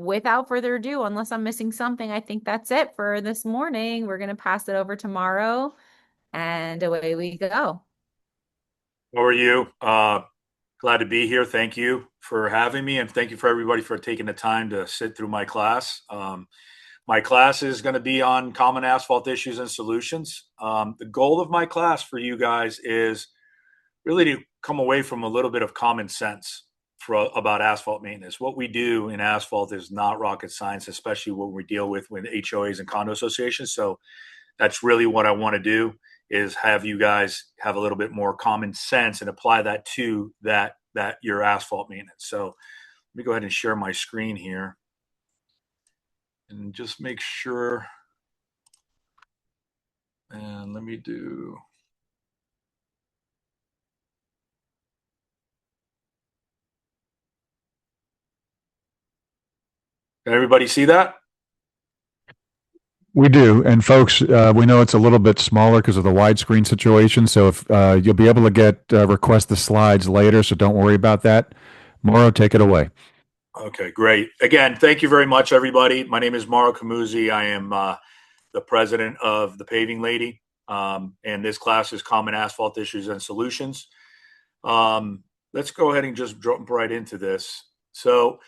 without further ado, unless I'm missing something, I think that's it for this morning. We're going to pass it over to Mauro and away we go. How are you? Glad to be here. Thank you for having me, and thank you for everybody for taking the time to sit through my class. My class is going to be on common asphalt issues and solutions. The goal of my class for you guys is really to come away from a little bit of common sense about asphalt maintenance. What we do in asphalt is not rocket science, especially when we deal with HOAs and condo associations. So that's really what I want to do is have you guys have a little bit more common sense and apply that to that your asphalt maintenance. So let me go ahead and share my screen here and just make sure. And let me do. Can everybody see that? We do. And folks, we know it's a little bit smaller because of the widescreen situation. So if you'll be able to get request the slides later, so don't worry about that. Mauro, take it away. Okay, great. Again, thank you very much, everybody. My name is Mauro Comuzzi. I am the president of the Paving Lady, and this class is Common Asphalt Issues and Solutions. Let's go ahead and just jump right into this. So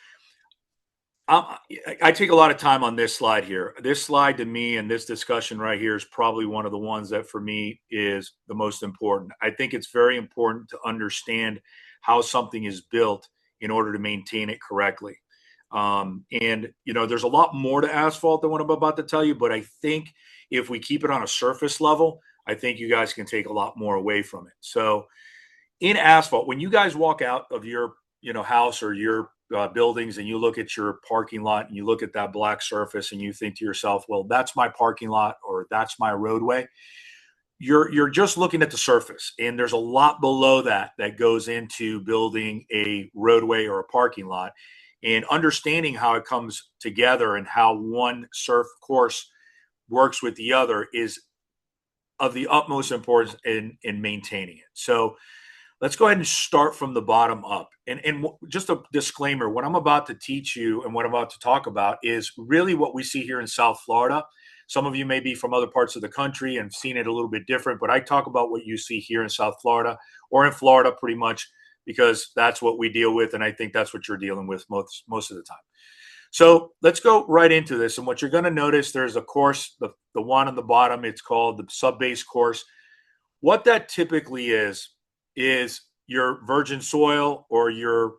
I take a lot of time on this slide here. This slide to me and this discussion right here is probably one of the ones that for me is the most important. I think it's very important to understand how something is built in order to maintain it correctly. And, there's a lot more to asphalt than what I'm about to tell you, but I think if we keep it on a surface level, I think you guys can take a lot more away from it. So in asphalt, when you guys walk out of your, house or your buildings and you look at your parking lot and you look at that black surface and you think to yourself, well, that's my parking lot or that's my roadway. You're just looking at the surface, and there's a lot below that goes into building a roadway or a parking lot, and understanding how it comes together and how one surf course works with the other is of the utmost importance in maintaining it. So let's go ahead and start from the bottom up. And just a disclaimer, what I'm about to teach you and what I'm about to talk about is really what we see here in South Florida. Some of you may be from other parts of the country and seen it a little bit different, but I talk about what you see here in South Florida or in Florida pretty much because that's what we deal with. And I think that's what you're dealing with most of the time. So let's go right into this. And what you're going to notice, there's a course, the one on the bottom, it's called the sub-base course. What that typically is your virgin soil or your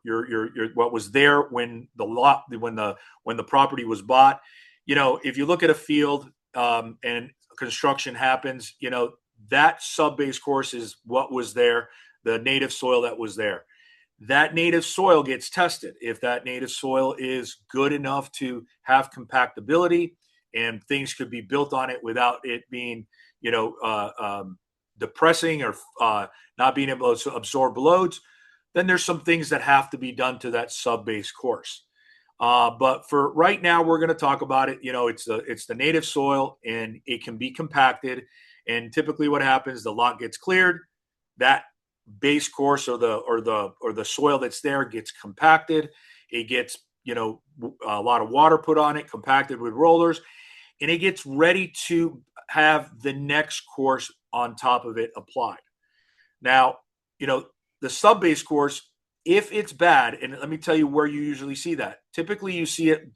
what was there when the property was bought. If you look at a field and construction happens, that sub-base course is what was there, the native soil that was there. That native soil gets tested. If that native soil is good enough to have compactability and things could be built on it without it being, depressing or not being able to absorb loads, then there's some things that have to be done to that sub-base course. But for right now, we're going to talk about it. It's the native soil, and it can be compacted. And typically, what happens, the lot gets cleared, that base course or the soil that's there gets compacted. It gets a lot of water put on it, compacted with rollers, and it gets ready to have the next course on top of it applied. Now, the sub-base course, if it's bad, and let me tell you where you usually see that. Typically, you see it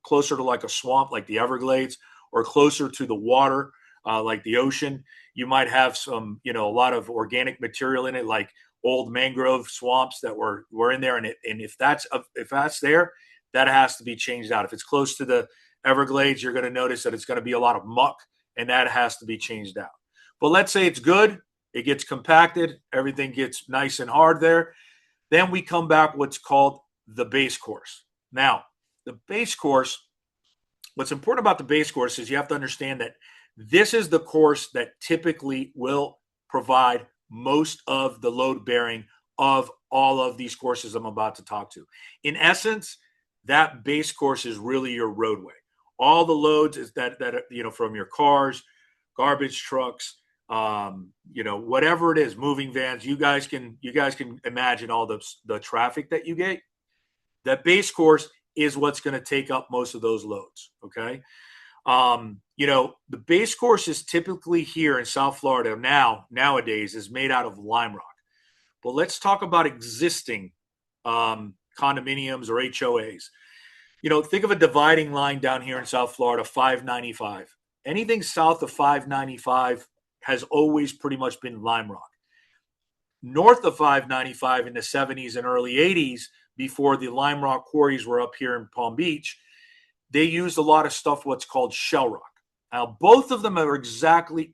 closer to like a swamp, like the Everglades, or closer to the water, like the ocean. You might have some, a lot of organic material in it, like old mangrove swamps that were in there. And if that's there, that has to be changed out. If it's close to the Everglades, you're going to notice that it's going to be a lot of muck, and that has to be changed out. But let's say it's good, it gets compacted, everything gets nice and hard there. Then we come back what's called the base course. Now, the base course, what's important about the base course is you have to understand that this is the course that typically will provide most of the load bearing of all of these courses I'm about to talk to. In essence, that base course is really your roadway. All the loads is that from your cars, garbage trucks, whatever it is, moving vans. You guys can imagine all the traffic that you get. That base course is what's going to take up most of those loads. Okay. The base course is typically here in South Florida nowadays is made out of lime rock. But let's talk about existing condominiums or HOAs. Think of a dividing line down here in South Florida, 595. Anything south of 595 has always pretty much been lime rock. North of 595 in the 70s and early 80s, before the lime rock quarries were up here in Palm Beach, they used a lot of stuff what's called shell rock. Now, both of them are exactly,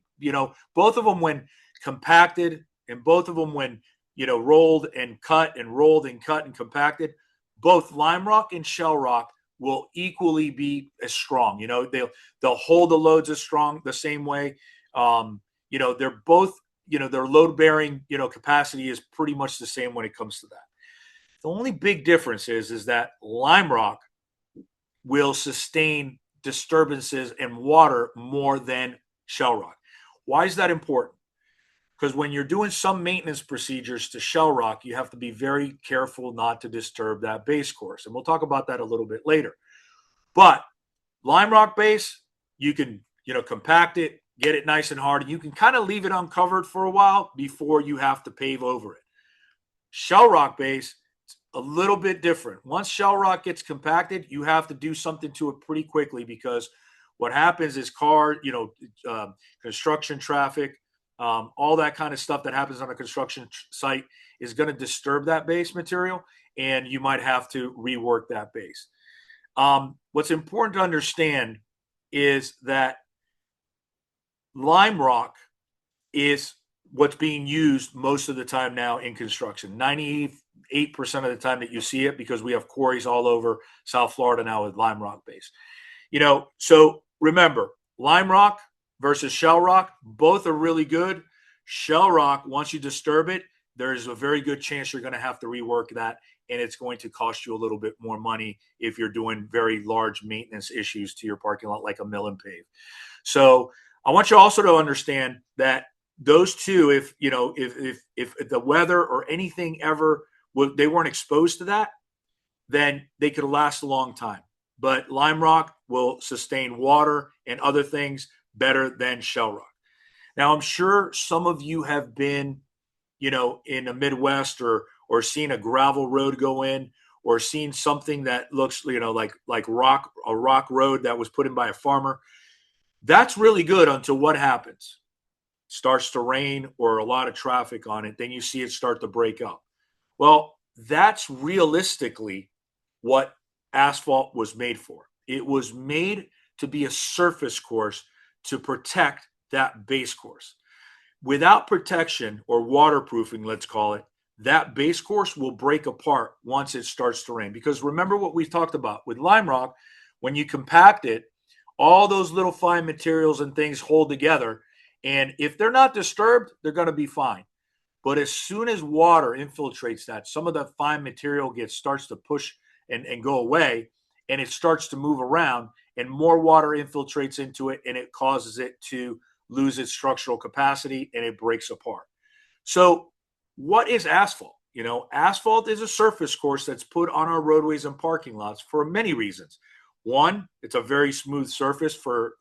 both of them when compacted and both of them when, rolled and cut and rolled and cut and compacted, both lime rock and shell rock will equally be as strong. They'll hold the loads as strong the same way. They're both, their load bearing, capacity is pretty much the same when it comes to that. The only big difference is that lime rock will sustain disturbances and water more than shell rock. Why is that important? Because when you're doing some maintenance procedures to shell rock, you have to be very careful not to disturb that base course. And we'll talk about that a little bit later. But lime rock base, you can, compact it, get it nice and hard, and you can kind of leave it uncovered for a while before you have to pave over it. Shell rock base, it's a little bit different. Once shell rock gets compacted, you have to do something to it pretty quickly, because what happens is construction traffic, all that kind of stuff that happens on a construction site is going to disturb that base material, and you might have to rework that base. What's important to understand is that lime rock is what's being used most of the time now in construction. 98% of the time that you see it, because we have quarries all over South Florida now with lime rock base. So remember, lime rock versus shell rock, both are really good. Shell rock, once you disturb it, there's a very good chance you're going to have to rework that, and it's going to cost you a little bit more money if you're doing very large maintenance issues to your parking lot, like a mill and pave. So I want you also to understand that those two, if the weather or anything ever, they weren't exposed to that, then they could last a long time. But lime rock will sustain water and other things better than shell rock. Now, I'm sure some of you have been, in the Midwest or seen a gravel road go in, or seen something that looks, like a rock road that was put in by a farmer. That's really good until what happens? Starts to rain or a lot of traffic on it, then you see it start to break up. Well, that's realistically what asphalt was made for. It was made to be a surface course to protect that base course. Without protection, or waterproofing, let's call it, that base course will break apart once it starts to rain. Because remember what we talked about with lime rock, when you compact it, all those little fine materials and things hold together. And if they're not disturbed, they're going to be fine. But as soon as water infiltrates that, some of that fine material starts to push and go away, and it starts to move around, and more water infiltrates into it, and it causes it to lose its structural capacity, and it breaks apart. So what is asphalt? Asphalt is a surface course that's put on our roadways and parking lots for many reasons. One, it's a very smooth surface for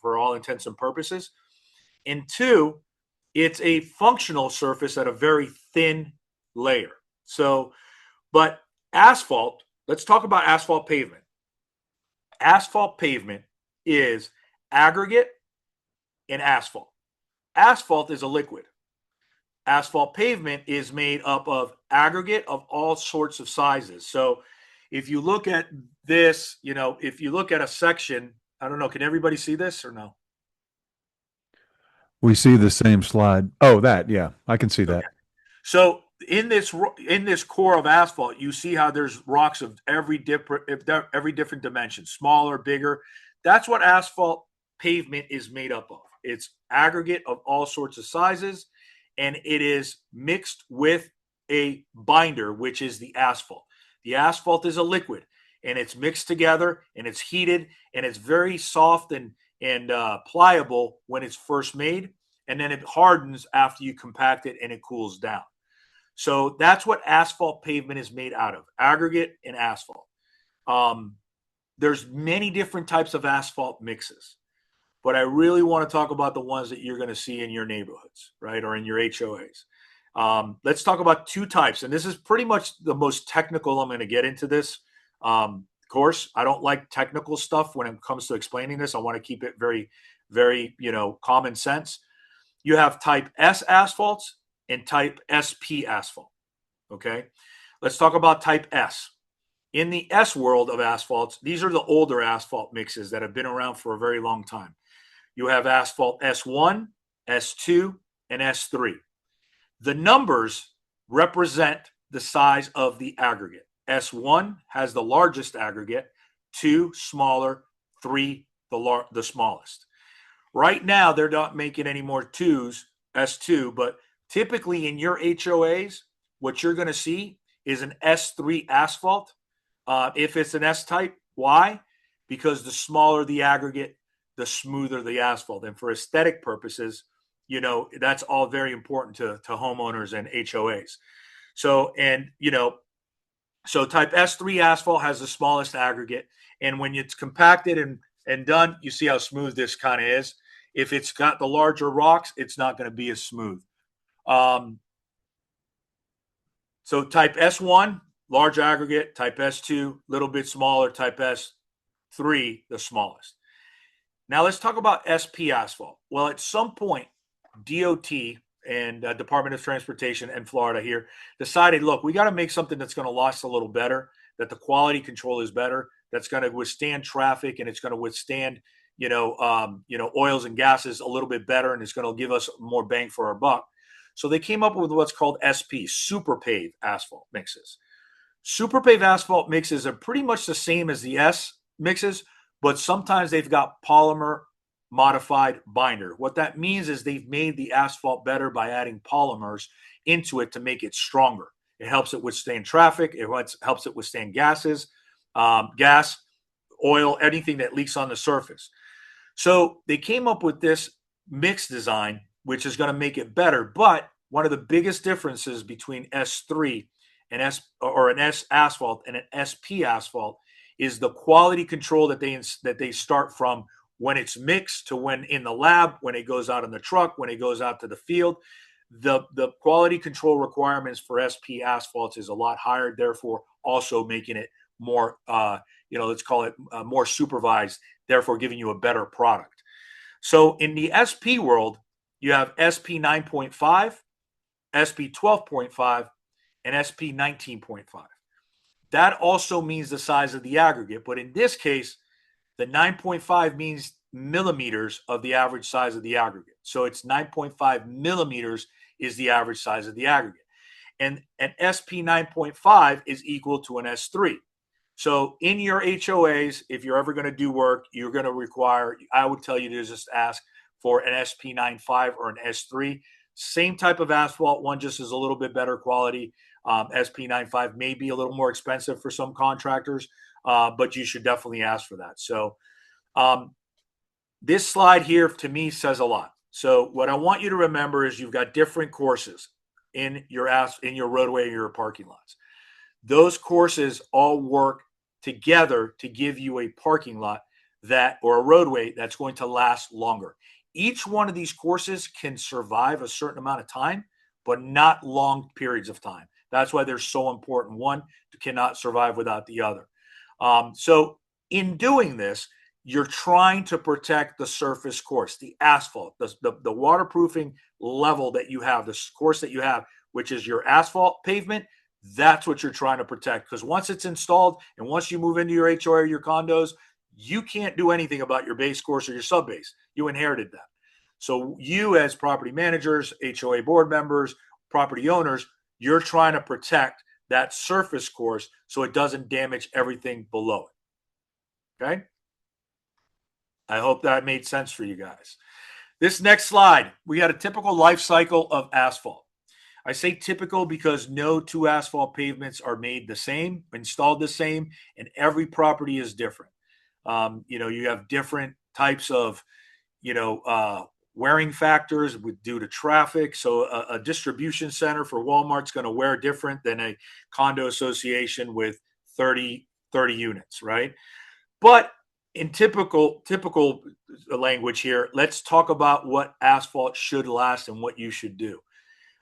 all intents and purposes. And two, it's a functional surface at a very thin layer. So, but asphalt, let's talk about asphalt pavement. Asphalt pavement is aggregate and asphalt. Asphalt is a liquid. Asphalt pavement is made up of aggregate of all sorts of sizes. So if you look at this, if you look at a section, I don't know, can everybody see this or no? We see the same slide. Oh, yeah, I can see that. Okay. So in this core of asphalt, you see how there's rocks of every different dimension, smaller, bigger. That's what asphalt pavement is made up of. It's aggregate of all sorts of sizes, and it is mixed with a binder, which is the asphalt. The asphalt is a liquid, and it's mixed together, and it's heated, and it's very soft and pliable when it's first made, and then it hardens after you compact it and it cools down. So that's what asphalt pavement is made out of, aggregate and asphalt. There's many different types of asphalt mixes, but I really want to talk about the ones that you're going to see in your neighborhoods, right, or in your HOAs. Let's talk about two types, and this is pretty much the most technical I'm going to get into this course. I don't like technical stuff when it comes to explaining this. I want to keep it very, very, common sense. You have type S asphalts and type SP asphalt. Okay, let's talk about type S. In the S world of asphalts, these are the older asphalt mixes that have been around for a very long time. You have asphalt S1, S2, and S3. The numbers represent the size of the aggregate. S1 has the largest aggregate, 2 smaller, 3 the smallest. Right now, they're not making any more 2s, S2, but typically in your HOAs, what you're going to see is an S3 asphalt. If it's an S type, why? Because the smaller the aggregate, the smoother the asphalt. And for aesthetic purposes, that's all very important to homeowners and HOAs. So type S3 asphalt has the smallest aggregate. And when it's compacted and done, you see how smooth this kind of is. If it's got the larger rocks, it's not going to be as smooth. So type S1, large aggregate, type S2, little bit smaller, type S3, the smallest. Now let's talk about SP asphalt. Well, at some point, DOT and Department of Transportation and Florida here decided, look, we got to make something that's going to last a little better, that the quality control is better, that's going to withstand traffic, and it's going to withstand, oils and gases a little bit better, and it's going to give us more bang for our buck. So they came up with what's called SP, super pave asphalt mixes. Super pave asphalt mixes are pretty much the same as the S mixes, but sometimes they've got polymer modified binder. What that means is they've made the asphalt better by adding polymers into it to make it stronger. It helps it withstand traffic. It helps it withstand gases, gas, oil, anything that leaks on the surface. So they came up with this mix design, which is going to make it better. But one of the biggest differences between S3 and an S asphalt and an SP asphalt is the quality control that they start from when it's mixed to when in the lab, when it goes out in the truck, when it goes out to the field. The quality control requirements for SP asphalts is a lot higher, therefore also making it more, let's call it more supervised, therefore giving you a better product. So in the SP world, you have SP 9.5, SP 12.5, and SP 19.5. That also means the size of the aggregate, but in this case, the 9.5 means millimeters of the average size of the aggregate. So it's 9.5 millimeters is the average size of the aggregate. And an SP 9.5 is equal to an S3. So in your HOAs, if you're ever going to do work, you're going to require, I would tell you to just ask for an SP 9.5 or an S3. Same type of asphalt, one just is a little bit better quality. SP 9.5 may be a little more expensive for some contractors, but you should definitely ask for that. So this slide here to me says a lot. So what I want you to remember is you've got different courses in your roadway or your parking lots. Those courses all work together to give you a parking lot or a roadway that's going to last longer. Each one of these courses can survive a certain amount of time, but not long periods of time. That's why they're so important. One cannot survive without the other. So in doing this, you're trying to protect the surface course, the asphalt, the waterproofing level that you have, the course that you have, which is your asphalt pavement. That's what you're trying to protect, because once it's installed and once you move into your HOA or your condos, you can't do anything about your base course or your sub base. You inherited that. So you, as property managers, HOA board members, property owners, you're trying to protect that surface course so it doesn't damage everything below it. Okay? I hope that made sense for you guys. This next slide, we got a typical life cycle of asphalt. I say typical because no two asphalt pavements are made the same, installed the same, and every property is different. You have different types of, wearing factors due to traffic. So a distribution center for Walmart's going to wear different than a condo association with 30 30 units, right? But in typical language here, let's talk about what asphalt should last and what you should do.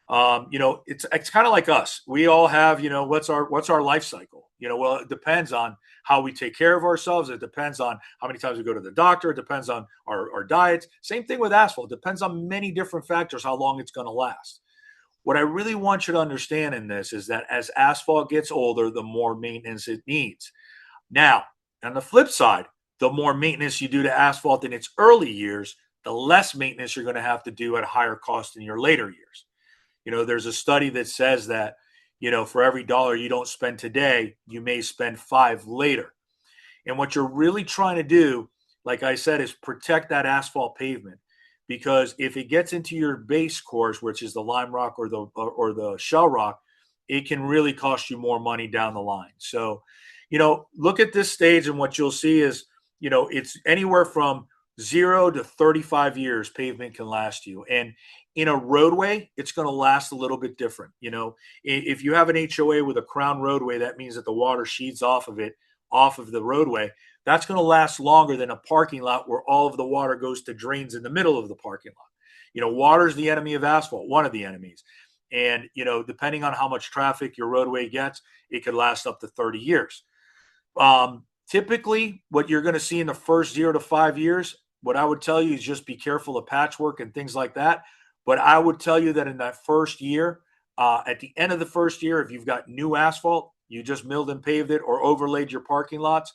It's kind of like us. We all have, what's our life cycle? Well, it depends on how we take care of ourselves. It depends on how many times we go to the doctor. It depends on our diets. Same thing with asphalt. It depends on many different factors how long it's going to last. What I really want you to understand in this is that as asphalt gets older, the more maintenance it needs. Now, on the flip side, the more maintenance you do to asphalt in its early years, the less maintenance you're going to have to do at a higher cost in your later years. There's a study that says that, for every dollar you don't spend today, you may spend 5 later. And what you're really trying to do, like I said, is protect that asphalt pavement. Because if it gets into your base course, which is the lime rock or the shell rock, it can really cost you more money down the line. So, look at this stage, and what you'll see is, it's anywhere from 0 to 35 years pavement can last you. And in a roadway, it's going to last a little bit different. If you have an HOA with a crown roadway, that means that the water sheets off of the roadway. That's going to last longer than a parking lot where all of the water goes to drains in the middle of the parking lot. Water is the enemy of asphalt, one of the enemies. And, depending on how much traffic your roadway gets, it could last up to 30 years. Typically, what you're going to see in the first 0 to 5 years, what I would tell you is just be careful of patchwork and things like that. But I would tell you that in that first year, at the end of the first year, if you've got new asphalt, you just milled and paved it or overlaid your parking lots,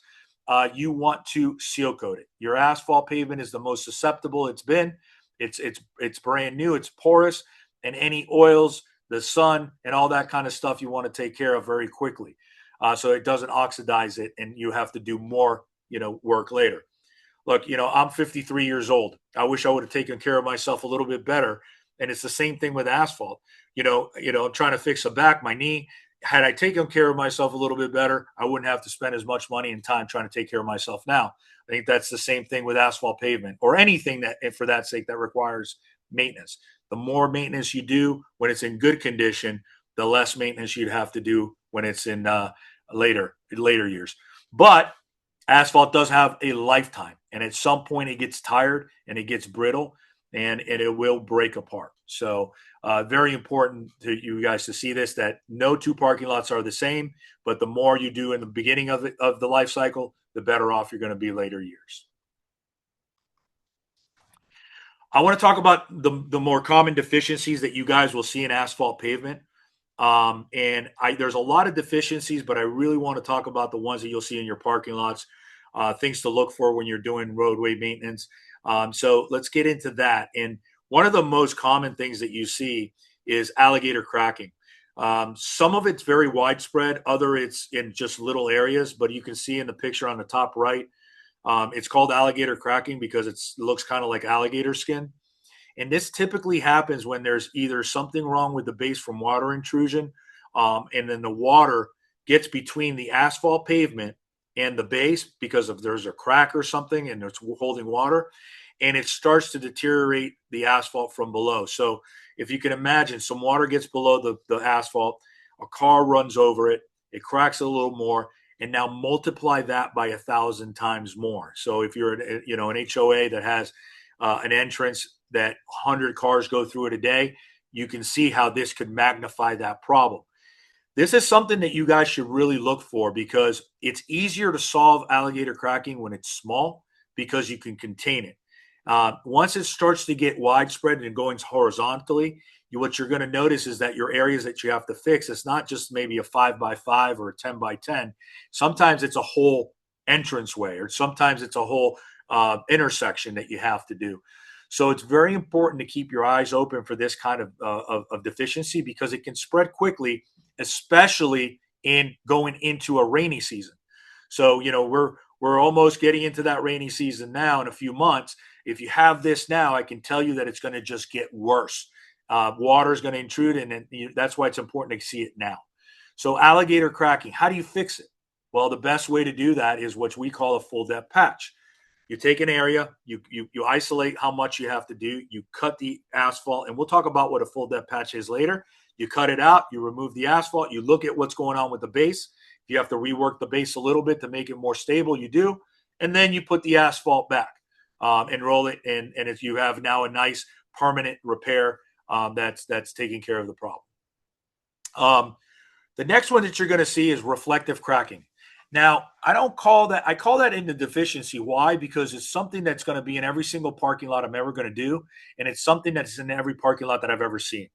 you want to seal coat it. Your asphalt pavement is the most susceptible it's been. It's brand new. It's porous, and any oils, the sun, and all that kind of stuff you want to take care of very quickly, so it doesn't oxidize it, and you have to do more, work later. Look, I'm 53 years old. I wish I would have taken care of myself a little bit better. And it's the same thing with asphalt. I'm trying to fix a back, my knee. Had I taken care of myself a little bit better, I wouldn't have to spend as much money and time trying to take care of myself now. I think that's the same thing with asphalt pavement or anything that, for that sake, that requires maintenance. The more maintenance you do when it's in good condition, the less maintenance you'd have to do when it's in later years. But asphalt does have a lifetime, and at some point it gets tired and it gets brittle, and it will break apart. So very important to you guys to see this, that no two parking lots are the same, but the more you do in the beginning of the life cycle, the better off you're going to be later years. I want to talk about the more common deficiencies that you guys will see in asphalt pavement. There's a lot of deficiencies, but I really want to talk about the ones that you'll see in your parking lots, things to look for when you're doing roadway maintenance. So let's get into that. And one of the most common things that you see is alligator cracking. Some of it's very widespread, other it's in just little areas, but you can see in the picture on the top right, it's called alligator cracking because it looks kind of like alligator skin. And this typically happens when there's either something wrong with the base from water intrusion, and then the water gets between the asphalt pavement and the base because of there's a crack or something and it's holding water, and it starts to deteriorate the asphalt from below. So if you can imagine, some water gets below the asphalt, a car runs over it, it cracks a little more, and now multiply that by 1,000 times more. So if you're an HOA that has an entrance that 100 cars go through it a day, you can see how this could magnify that problem. This is something that you guys should really look for because it's easier to solve alligator cracking when it's small because you can contain it. Once it starts to get widespread and going horizontally, what you're going to notice is that your areas that you have to fix, it's not just maybe a 5x5 or a 10x10. Sometimes it's a whole entranceway, or sometimes it's a whole intersection that you have to do. So it's very important to keep your eyes open for this kind of deficiency because it can spread quickly, especially in going into a rainy season. So, we're almost getting into that rainy season now in a few months. If you have this now, I can tell you that it's going to just get worse. Water is going to intrude, and that's why it's important to see it now. So alligator cracking, how do you fix it? Well, the best way to do that is what we call a full depth patch. You take an area, you isolate how much you have to do, you cut the asphalt, and we'll talk about what a full depth patch is later. You cut it out, you remove the asphalt, you look at what's going on with the base. If you have to rework the base a little bit to make it more stable, you do. And then you put the asphalt back and roll it. And if you have now a nice permanent repair, that's taking care of the problem. The next one that you're going to see is reflective cracking. Now, I call that in the deficiency. Why? Because it's something that's going to be in every single parking lot I'm ever going to do. And it's something that's in every parking lot that I've ever seen.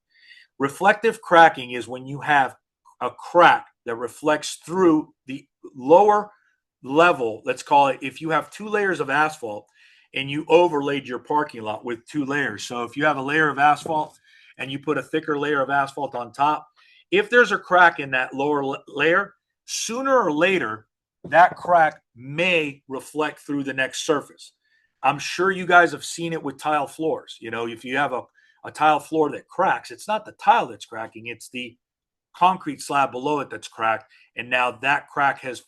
Reflective cracking is when you have a crack that reflects through the lower level. Let's call it, if you have 2 layers of asphalt and you overlaid your parking lot with 2 layers. So if you have a layer of asphalt and you put a thicker layer of asphalt on top, if there's a crack in that lower layer, sooner or later, that crack may reflect through the next surface. I'm sure you guys have seen it with tile floors. You know, if you have a tile floor that cracks, it's not the tile that's cracking, it's the concrete slab below it that's cracked. And now that crack has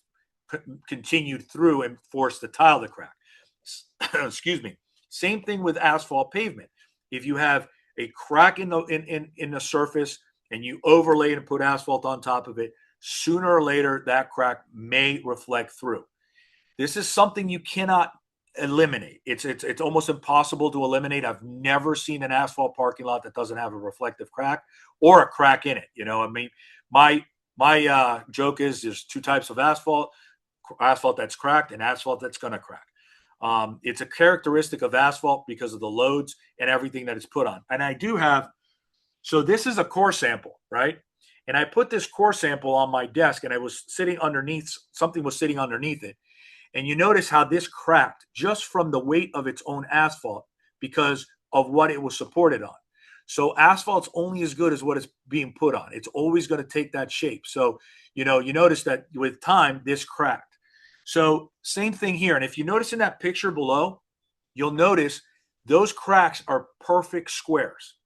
continued through and forced the tile to crack. Excuse me. Same thing with asphalt pavement. If you have a crack in the surface and you overlay and put asphalt on top of it, sooner or later that crack may reflect through. This is something you cannot eliminate. It's almost impossible to eliminate. I've never seen an asphalt parking lot that doesn't have a reflective crack or a crack in it. You know, I mean, my joke is there's 2 types of asphalt that's cracked and asphalt that's going to crack. It's a characteristic of asphalt because of the loads and everything that it's put on. And I do have, so this is a core sample, right? And I put this core sample on my desk and I was sitting underneath, something was sitting underneath it. And you notice how this cracked just from the weight of its own asphalt because of what it was supported on. So asphalt's only as good as what it's being put on. It's always going to take that shape. So, you know, you notice that with time, this cracked. So same thing here. And if you notice in that picture below, you'll notice those cracks are perfect squares.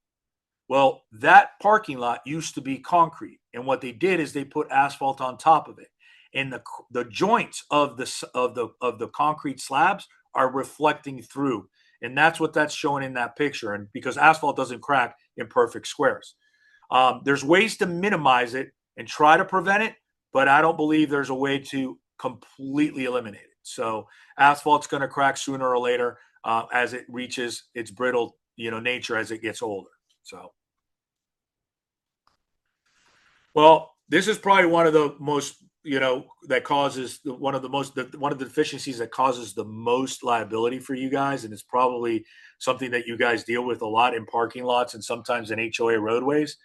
Well, that parking lot used to be concrete. And what they did is they put asphalt on top of it. And the joints of the concrete slabs are reflecting through. And that's what that's showing in that picture. And because asphalt doesn't crack in perfect squares. There's ways to minimize it and try to prevent it, but I don't believe there's a way to completely eliminate it. So asphalt's going to crack sooner or later as it reaches its brittle, nature as it gets older. So, well, this is probably one of the most, that causes one of the deficiencies that causes the most liability for you guys. And it's probably something that you guys deal with a lot in parking lots and sometimes in HOA roadways.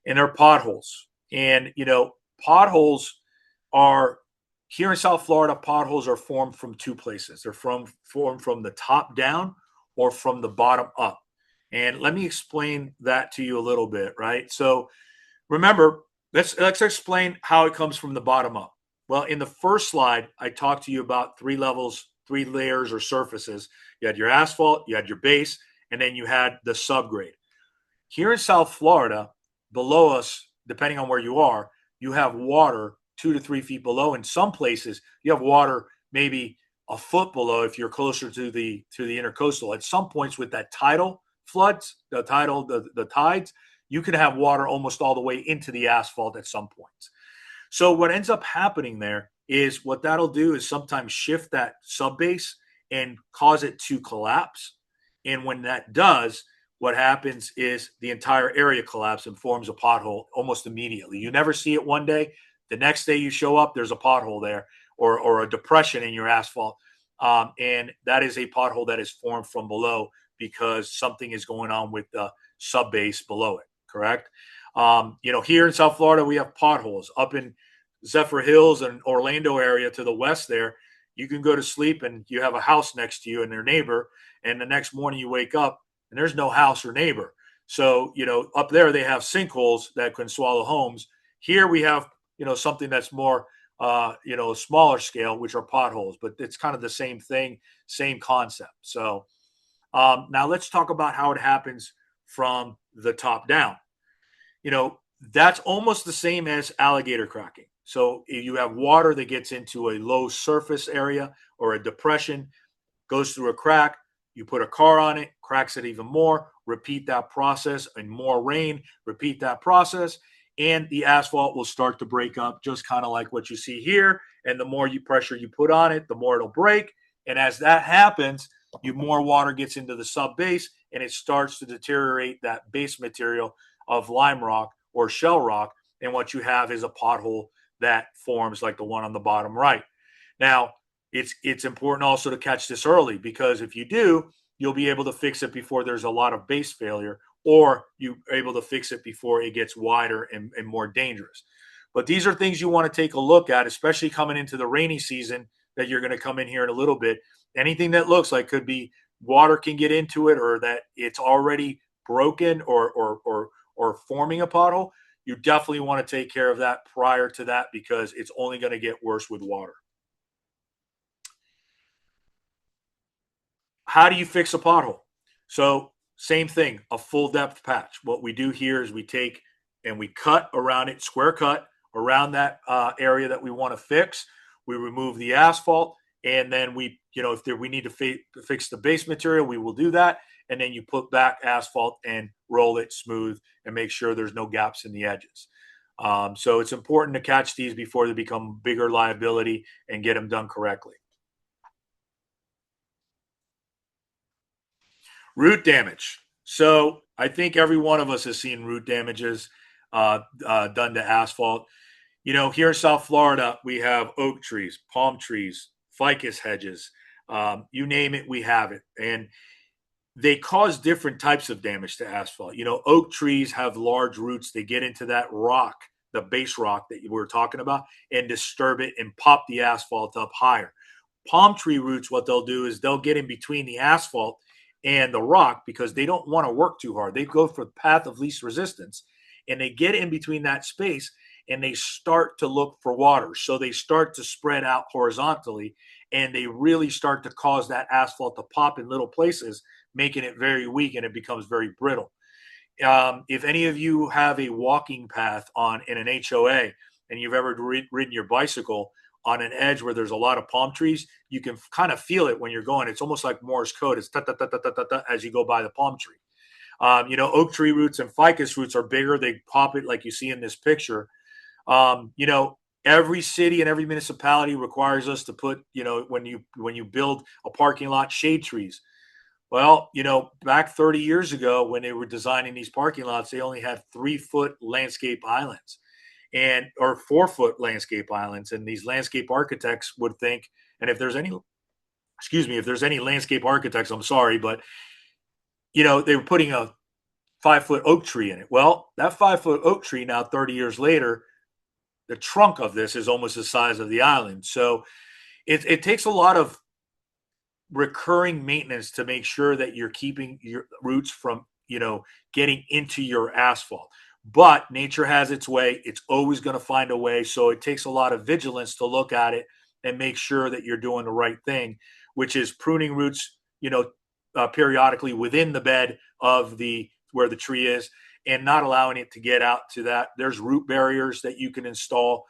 And they're potholes. And, potholes are, here in South Florida, potholes are formed from 2 places. They're formed from the top down or from the bottom up. And let me explain that to you a little bit, right? So remember, let's explain how it comes from the bottom up. Well, in the first slide, I talked to you about 3 levels, 3 layers or surfaces. You had your asphalt, you had your base, and then you had the subgrade. Here in South Florida, below us, depending on where you are, you have water 2 to 3 feet below. In some places, you have water maybe a foot below if you're closer to the intercoastal. At some points with that tidal floods, the tides, you can have water almost all the way into the asphalt at some points. So what ends up happening there is what that'll do is sometimes shift that subbase and cause it to collapse. And when that does, what happens is the entire area collapses and forms a pothole almost immediately. You never see it one day. The next day you show up, there's a pothole there or a depression in your asphalt. And that is a pothole that is formed from below because something is going on with the subbase below it, correct? Here in South Florida, we have potholes. Up in Zephyr Hills and Orlando area to the west there, you can go to sleep and you have a house next to you and their neighbor, and the next morning you wake up and there's no house or neighbor. So, up there they have sinkholes that can swallow homes. Here we have something that's more, smaller scale, which are potholes, but it's kind of the same thing, same concept. So now let's talk about how it happens from the top down. That's almost the same as alligator cracking. So if you have water that gets into a low surface area or a depression, goes through a crack, you put a car on it, cracks it even more, repeat that process, and more rain, repeat that process. and the asphalt will start to break up, just kind of like what you see here. And the more pressure you put on it, the more it'll break. And as that happens, more water gets into the sub base, and it starts to deteriorate that base material of lime rock or shell rock. And what you have is a pothole that forms like the one on the bottom right. Now, it's important also to catch this early, because if you do, you'll be able to fix it before there's a lot of base failure, or you're able to fix it before it gets wider and more dangerous. But these are things you want to take a look at, especially coming into the rainy season that you're going to come in here in a little bit. Anything that looks like could be water can get into it, or that it's already broken or forming a pothole, you definitely want to take care of that prior to that, because it's only going to get worse with water. How do you fix a pothole? So same thing, a full depth patch. What we do here is we take and we cut around it, square cut around that area that we want to fix. We remove the asphalt, and then we, if we need to fix the base material, we will do that. And then you put back asphalt and roll it smooth and make sure there's no gaps in the edges. So it's important to catch these before they become bigger liability and get them done correctly. Root damage. So I think every one of us has seen root damages done to asphalt. Here in South Florida, we have oak trees, palm trees, ficus hedges. You name it, we have it. And they cause different types of damage to asphalt. Oak trees have large roots. They get into that rock, the base rock that we were talking about, and disturb it and pop the asphalt up higher. Palm tree roots, what they'll do is they'll get in between the asphalt and the rock, because they don't want to work too hard. They go for the path of least resistance, and they get in between that space, and they start to look for water. So they start to spread out horizontally, and they really start to cause that asphalt to pop in little places, making it very weak, and it becomes very brittle. If any of you have a walking path in an HOA, and you've ever ridden your bicycle on an edge where there's a lot of palm trees, you can kind of feel it when you're going. It's almost like Morse code. It's as you go by the palm tree. Oak tree roots and ficus roots are bigger. They pop it like you see in this picture. Every city and every municipality requires us to put, when you build a parking lot, shade trees. Well, back 30 years ago when they were designing these parking lots, they only had 3-foot landscape islands or 4-foot landscape islands. And these landscape architects would think, and if there's any landscape architects, I'm sorry, but they were putting a 5-foot oak tree in it. Well, that 5-foot oak tree now, 30 years later, the trunk of this is almost the size of the island. So it takes a lot of recurring maintenance to make sure that you're keeping your roots from, getting into your asphalt. But nature has its way. It's always going to find a way. So it takes a lot of vigilance to look at it and make sure that you're doing the right thing, which is pruning roots, periodically within the bed of where the tree is, and not allowing it to get out to that. There's root barriers that you can install.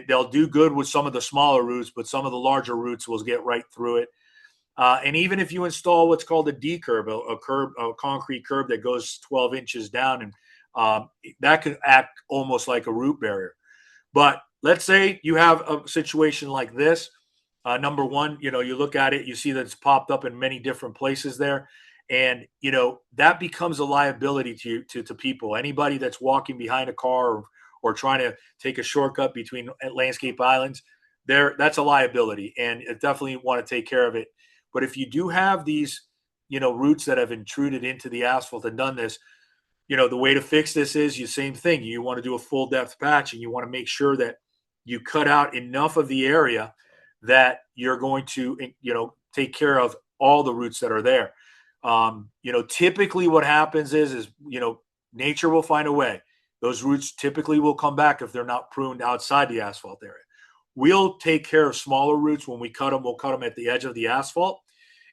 They'll do good with some of the smaller roots, but some of the larger roots will get right through it. And even if you install what's called a D curb, a concrete curb that goes 12 inches down, and that could act almost like a root barrier. But let's say you have a situation like this. Number one, you look at it, you see that it's popped up in many different places there. And, that becomes a liability to people. Anybody that's walking behind a car or trying to take a shortcut between landscape islands, that's a liability. And you definitely want to take care of it. But if you do have these, roots that have intruded into the asphalt and done this, the way to fix this is the same thing. You want to do a full depth patch, and you want to make sure that you cut out enough of the area that you're going to, take care of all the roots that are there. Typically what happens is, nature will find a way. Those roots typically will come back if they're not pruned outside the asphalt area. We'll take care of smaller roots when we cut them. We'll cut them at the edge of the asphalt,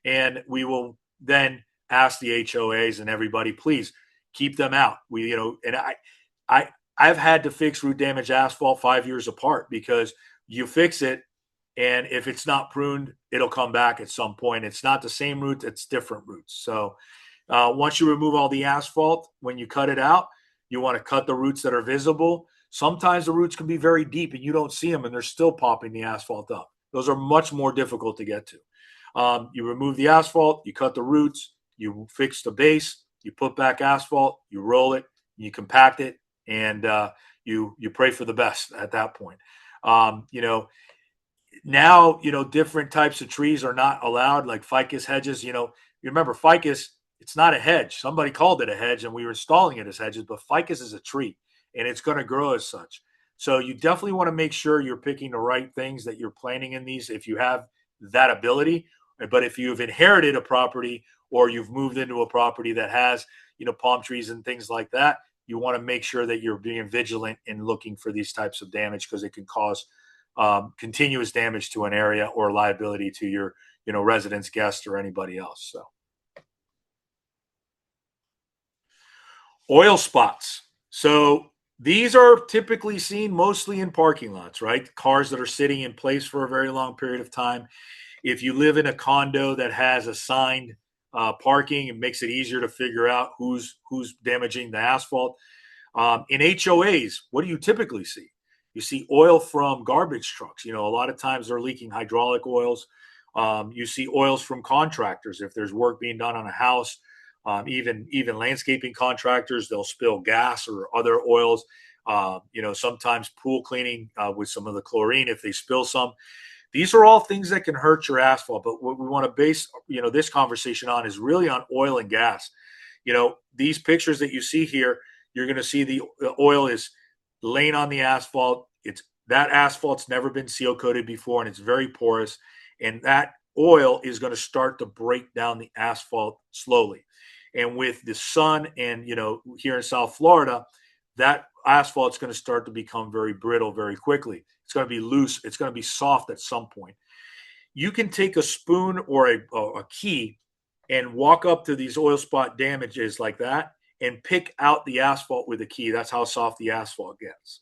and we will then ask the HOAs and everybody, please keep them out. I've had to fix root damage asphalt 5 years apart, because you fix it, and if it's not pruned, it'll come back at some point. It's not the same root, it's different roots. So once you remove all the asphalt, when you cut it out, You want to cut the roots that are visible. Sometimes the roots can be very deep and you don't see them and they're still popping the asphalt up. Those are much more difficult to get to. You remove the asphalt, you cut the roots, you fix the base, you put back asphalt, you roll it, you compact it, and you pray for the best at that point. You know, now, you know, different types of trees are not allowed, like ficus hedges. You know, you remember ficus, it's not a hedge. Somebody called it a hedge and we were installing it as hedges, but ficus is a tree and it's going to grow as such. So you definitely want to make sure you're picking the right things that you're planting in these if you have that ability. But if you've inherited a property or you've moved into a property that has, you know, palm trees and things like that, you want to make sure that you're being vigilant in looking for these types of damage because it can cause continuous damage to an area or liability to your, you know, residents, guests, or anybody else. So, oil spots. So these are typically seen mostly in parking lots, right? Cars that are sitting in place for a very long period of time. If you live in a condo that has assigned parking, it makes it easier to figure out who's damaging the asphalt. In HOAs, what do you typically see? You see oil from garbage trucks. You know, a lot of times they're leaking hydraulic oils. You see oils from contractors. If there's work being done on a house, even landscaping contractors, they'll spill gas or other oils. You know, sometimes pool cleaning with some of the chlorine if they spill some. These are all things that can hurt your asphalt. But what we want to base, you know, this conversation on is really on oil and gas. You know, these pictures that you see here, you're going to see the oil is laying on the asphalt. It's that asphalt's never been seal coated before and it's very porous. And that oil is going to start to break down the asphalt slowly. And with the sun and, you know, here in South Florida, that asphalt's going to start to become very brittle very quickly. It's going to be loose. It's going to be soft at some point. You can take a spoon or a key and walk up to these oil spot damages like that and pick out the asphalt with a key. That's how soft the asphalt gets.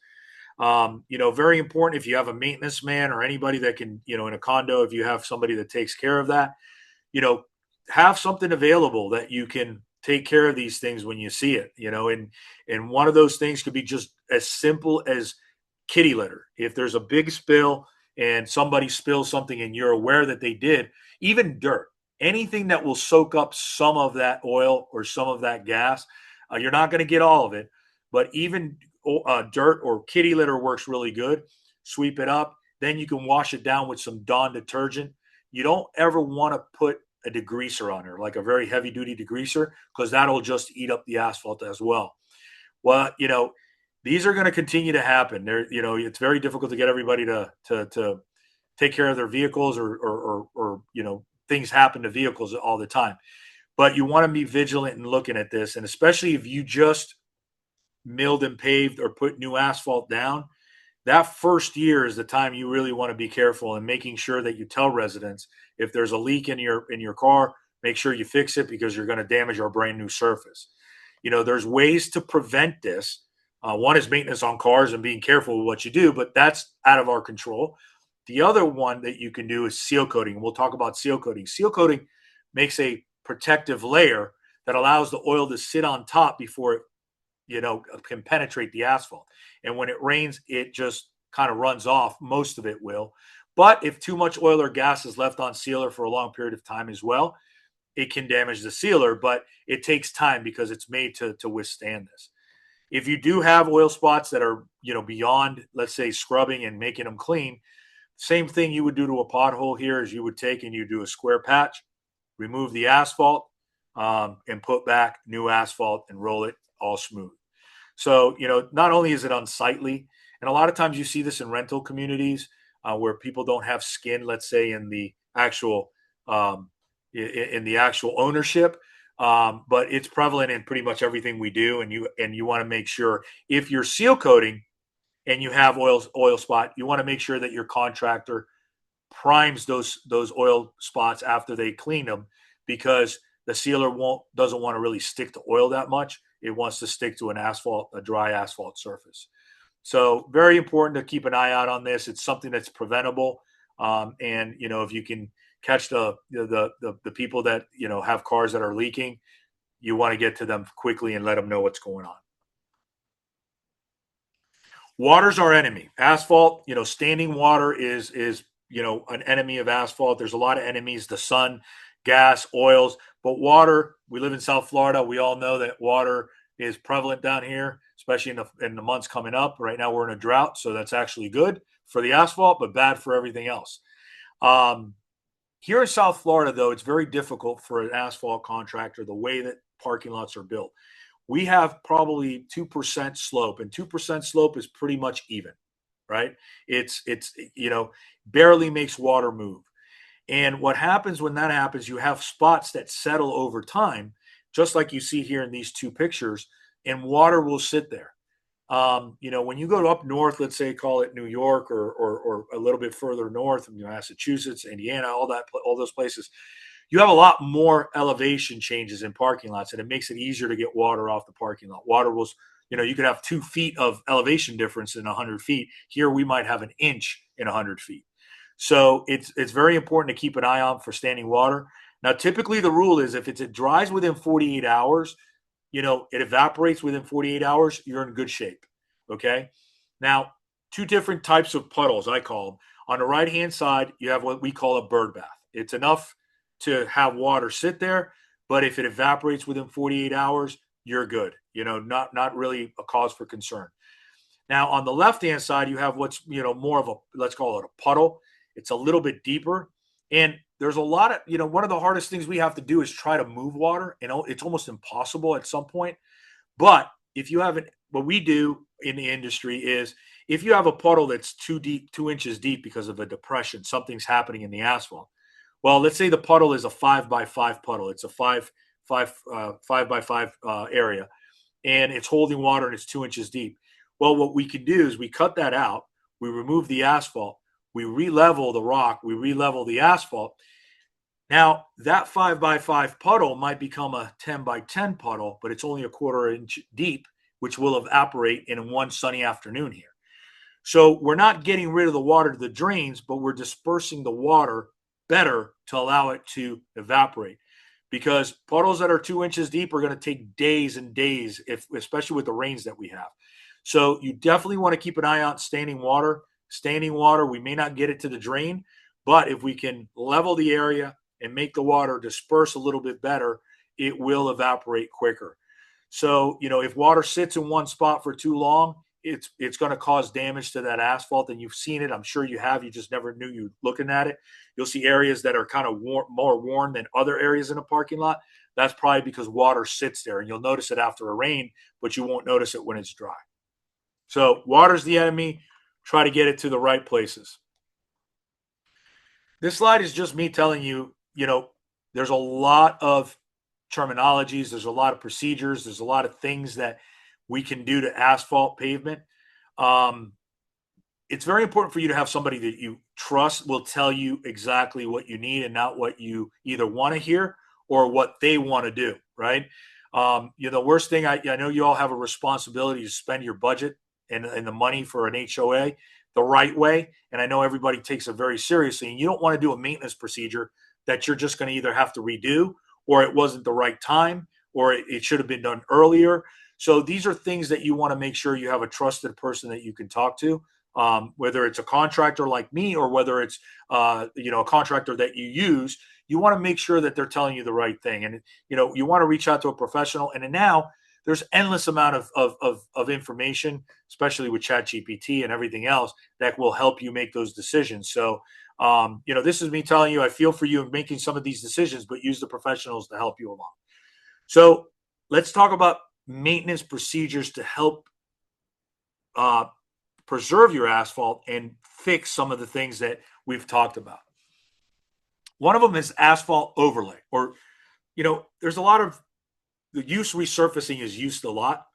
You know, very important if you have a maintenance man or anybody that can, you know, in a condo, if you have somebody that takes care of that, you know, have something available that you can take care of these things when you see it, you know, and one of those things could be just as simple as kitty litter. If there's a big spill and somebody spills something and you're aware that they did, even dirt, anything that will soak up some of that oil or some of that gas, you're not going to get all of it, but even dirt or kitty litter works really good. Sweep it up. Then you can wash it down with some Dawn detergent. You don't ever want to put a degreaser on there, like a very heavy duty degreaser, because that'll just eat up the asphalt as well. Well, you know, these are going to continue to happen. There, you know, it's very difficult to get everybody to take care of their vehicles or you know, things happen to vehicles all the time. But you want to be vigilant in looking at this, and especially if you just milled and paved or put new asphalt down, that first year is the time you really want to be careful and making sure that you tell residents if there's a leak in your car, make sure you fix it because you're going to damage our brand new surface. You know, there's ways to prevent this. One is maintenance on cars and being careful with what you do, but that's out of our control. The other one that you can do is seal coating. We'll talk about seal coating. Seal coating makes a protective layer that allows the oil to sit on top before it, you know, can penetrate the asphalt. And when it rains, it just kind of runs off. Most of it will. But if too much oil or gas is left on sealer for a long period of time as well, it can damage the sealer, but it takes time because it's made to withstand this. If you do have oil spots that are, you know, beyond, let's say, scrubbing and making them clean, same thing you would do to a pothole here is you would take and you do a square patch, remove the asphalt, and put back new asphalt and roll it all smooth. So, you know, not only is it unsightly, and a lot of times you see this in rental communities where people don't have skin, let's say, in the actual ownership, but it's prevalent in pretty much everything we do. And you want to make sure if you're seal coating and you have oil spot, you want to make sure that your contractor primes those oil spots after they clean them, because the sealer doesn't want to really stick to oil that much. It wants to stick to a dry asphalt surface. So very important to keep an eye out on this. It's something that's preventable. And, you know, if you can catch the people that, you know, have cars that are leaking, you want to get to them quickly and let them know what's going on. Water's our enemy. Asphalt, standing water is an enemy of asphalt. There's a lot of enemies: the sun, gas, oils. But water, we live in South Florida. We all know that water is prevalent down here, especially in the months coming up. Right now, we're in a drought, so that's actually good for the asphalt, but bad for everything else. Here in South Florida, though, it's very difficult for an asphalt contractor the way that parking lots are built. We have probably 2% slope, and 2% slope is pretty much even, right? It's barely makes water move. And what happens when that happens, you have spots that settle over time, just like you see here in these two pictures, and water will sit there. When you go up north, let's say call it New York or a little bit further north, Massachusetts, Indiana, all those places, you have a lot more elevation changes in parking lots, and it makes it easier to get water off the parking lot. Water will, you could have 2 feet of elevation difference in 100 feet. Here we might have an inch in 100 feet. So it's very important to keep an eye on for standing water. Now, typically the rule is if it dries within 48 hours, it evaporates within 48 hours, you're in good shape. Okay. Now, 2 different types of puddles, I call them. On the right-hand side, you have what we call a bird bath. It's enough to have water sit there, but if it evaporates within 48 hours, you're good. Not really a cause for concern. Now, on the left-hand side, you have what's, more of a, let's call it a puddle. It's a little bit deeper. And there's a lot of, one of the hardest things we have to do is try to move water. It's almost impossible at some point. But if you haven't, what we do in the industry is if you have a puddle that's too deep, 2 inches deep because of a depression, something's happening in the asphalt. Well, let's say the puddle is a 5x5 puddle. It's a 5x5 area, and it's holding water and it's 2 inches deep. Well, what we can do is we cut that out. We remove the asphalt. We re-level the rock. We re-level the asphalt. Now, that 5x5 puddle might become a 10x10 puddle, but it's only a 1/4 inch deep, which will evaporate in one sunny afternoon here. So we're not getting rid of the water to the drains, but we're dispersing the water better to allow it to evaporate. Because puddles that are 2 inches deep are going to take days and days, especially with the rains that we have. So you definitely want to keep an eye on standing water. Standing water, we may not get it to the drain, but if we can level the area and make the water disperse a little bit better, it will evaporate quicker. So, if water sits in one spot for too long, it's going to cause damage to that asphalt. And you've seen it. I'm sure you have. You just never knew you looking at it. You'll see areas that are kind of more worn than other areas in a parking lot. That's probably because water sits there, and you'll notice it after a rain, but you won't notice it when it's dry. So water's the enemy. Try to get it to the right places. This slide is just me telling you, there's a lot of terminologies. There's a lot of procedures. There's a lot of things that we can do to asphalt pavement. It's very important for you to have somebody that you trust will tell you exactly what you need and not what you either want to hear or what they want to do, right? The worst thing, I know you all have a responsibility to spend your budget and the money for an HOA the right way. And I know everybody takes it very seriously. And you don't want to do a maintenance procedure that you're just going to either have to redo, or it wasn't the right time, or it should have been done earlier. So these are things that you want to make sure you have a trusted person that you can talk to, whether it's a contractor like me or whether it's a contractor that you use. You want to make sure that they're telling you the right thing, and you want to reach out to a professional. And now there's endless amount of information, especially with ChatGPT and everything else, that will help you make those decisions. So this is me telling you, I feel for you in making some of these decisions, but use the professionals to help you along. So let's talk about maintenance procedures to help preserve your asphalt and fix some of the things that we've talked about. One of them is asphalt overlay, or, there's a lot of the use. Resurfacing is used a lot.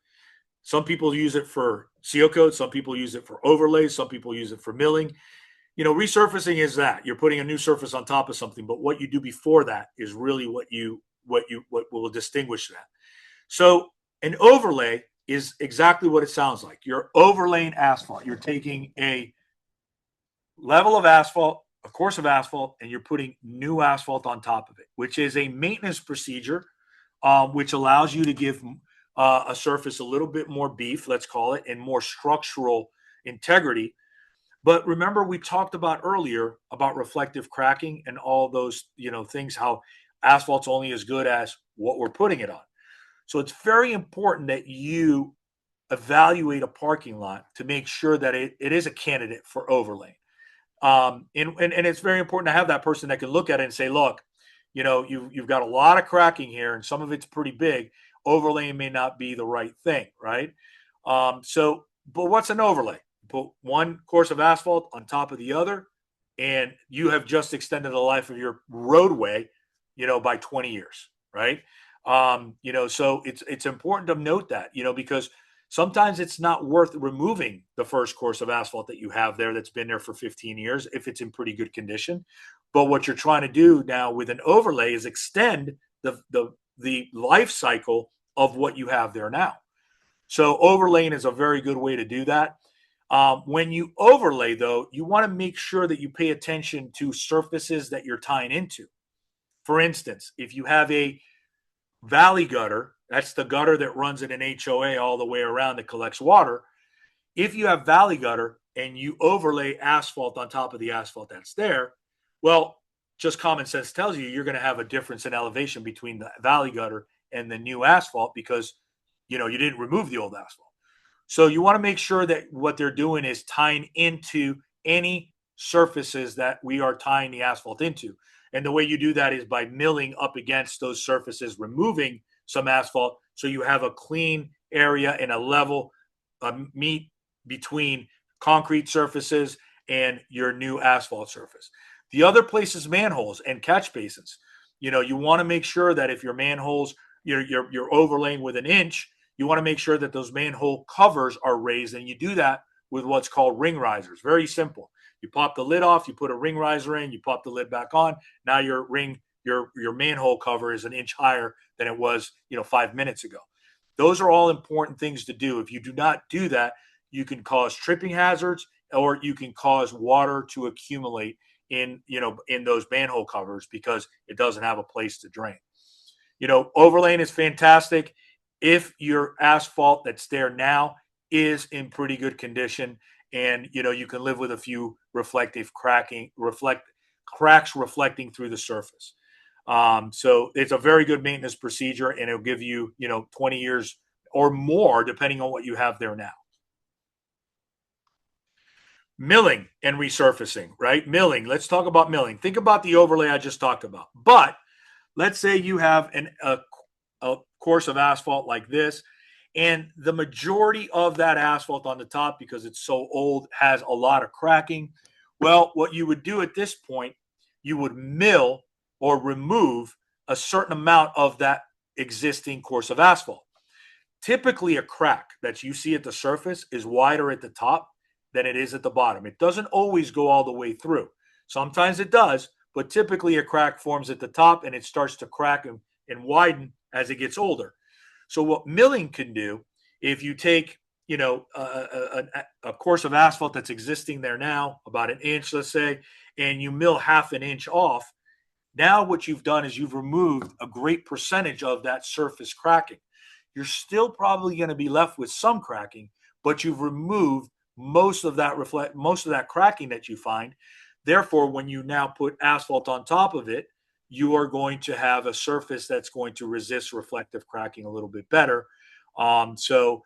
Some people use it for seal coat. Some people use it for overlays. Some people use it for milling. Resurfacing is that you're putting a new surface on top of something, but what you do before that is really what will distinguish that. So an overlay is exactly what it sounds like. You're overlaying asphalt. You're taking a level of asphalt, a course of asphalt, and you're putting new asphalt on top of it, which is a maintenance procedure, which allows you to give a surface a little bit more beef, let's call it, and more structural integrity. But remember, we talked about earlier about reflective cracking and all those, things, how asphalt's only as good as what we're putting it on. So it's very important that you evaluate a parking lot to make sure that it is a candidate for overlay. And it's very important to have that person that can look at it and say, look, you've got a lot of cracking here and some of it's pretty big. Overlaying may not be the right thing, right? But what's an overlay? Put one course of asphalt on top of the other, and you have just extended the life of your roadway, by 20 years, right? So it's important to note that, because sometimes it's not worth removing the first course of asphalt that you have there that's been there for 15 years if it's in pretty good condition. But what you're trying to do now with an overlay is extend the life cycle of what you have there now. So overlaying is a very good way to do that. When you overlay, though, you want to make sure that you pay attention to surfaces that you're tying into. For instance, if you have a valley gutter, that's the gutter that runs in an HOA all the way around that collects water. If you have valley gutter and you overlay asphalt on top of the asphalt that's there, well, just common sense tells you you're going to have a difference in elevation between the valley gutter and the new asphalt because, you didn't remove the old asphalt. So you want to make sure that what they're doing is tying into any surfaces that we are tying the asphalt into. And the way you do that is by milling up against those surfaces, removing some asphalt so you have a clean area and a level meet between concrete surfaces and your new asphalt surface. The other place is manholes and catch basins. You want to make sure that if your manholes, you're overlaying with an inch, you want to make sure that those manhole covers are raised, and you do that with what's called ring risers. Very simple. You pop the lid off, you put a ring riser in, you pop the lid back on. Now your manhole cover is an inch higher than it was, 5 minutes ago. Those are all important things to do. If you do not do that, you can cause tripping hazards or you can cause water to accumulate in those manhole covers because it doesn't have a place to drain. Overlaying is fantastic if your asphalt that's there now is in pretty good condition, and you can live with a few cracks reflecting through the surface. So it's a very good maintenance procedure, and it'll give you 20 years or more depending on what you have there now. Milling and resurfacing, right? Milling. Let's talk about milling. Think about the overlay I just talked about. But let's say you have a course of asphalt like this, and the majority of that asphalt on the top, because it's so old, has a lot of cracking. Well, what you would do at this point, you would mill or remove a certain amount of that existing course of asphalt. Typically, a crack that you see at the surface is wider at the top than it is at the bottom. It doesn't always go all the way through. Sometimes it does, but typically a crack forms at the top and it starts to crack and widen as it gets older. So what milling can do, if you take a course of asphalt that's existing there now, about an inch, let's say, and you mill half an inch off, now what you've done is you've removed a great percentage of that surface cracking. You're still probably going to be left with some cracking, but you've removed most of that cracking that you find. Therefore, when you now put asphalt on top of it, you are going to have a surface that's going to resist reflective cracking a little bit better. So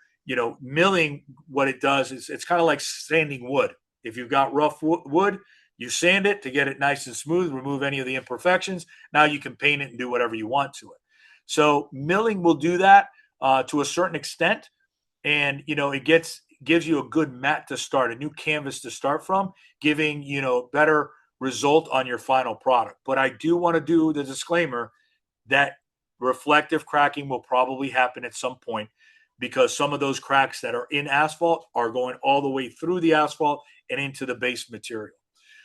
milling, what it does is it's kind of like sanding wood. If you've got rough wood, you sand it to get it nice and smooth, remove any of the imperfections. Now you can paint it and do whatever you want to it. So milling will do that to a certain extent. And, it gives you a good mat to start, a new canvas to start from, giving, better result on your final product. But I do want to do the disclaimer that reflective cracking will probably happen at some point because some of those cracks that are in asphalt are going all the way through the asphalt and into the base material.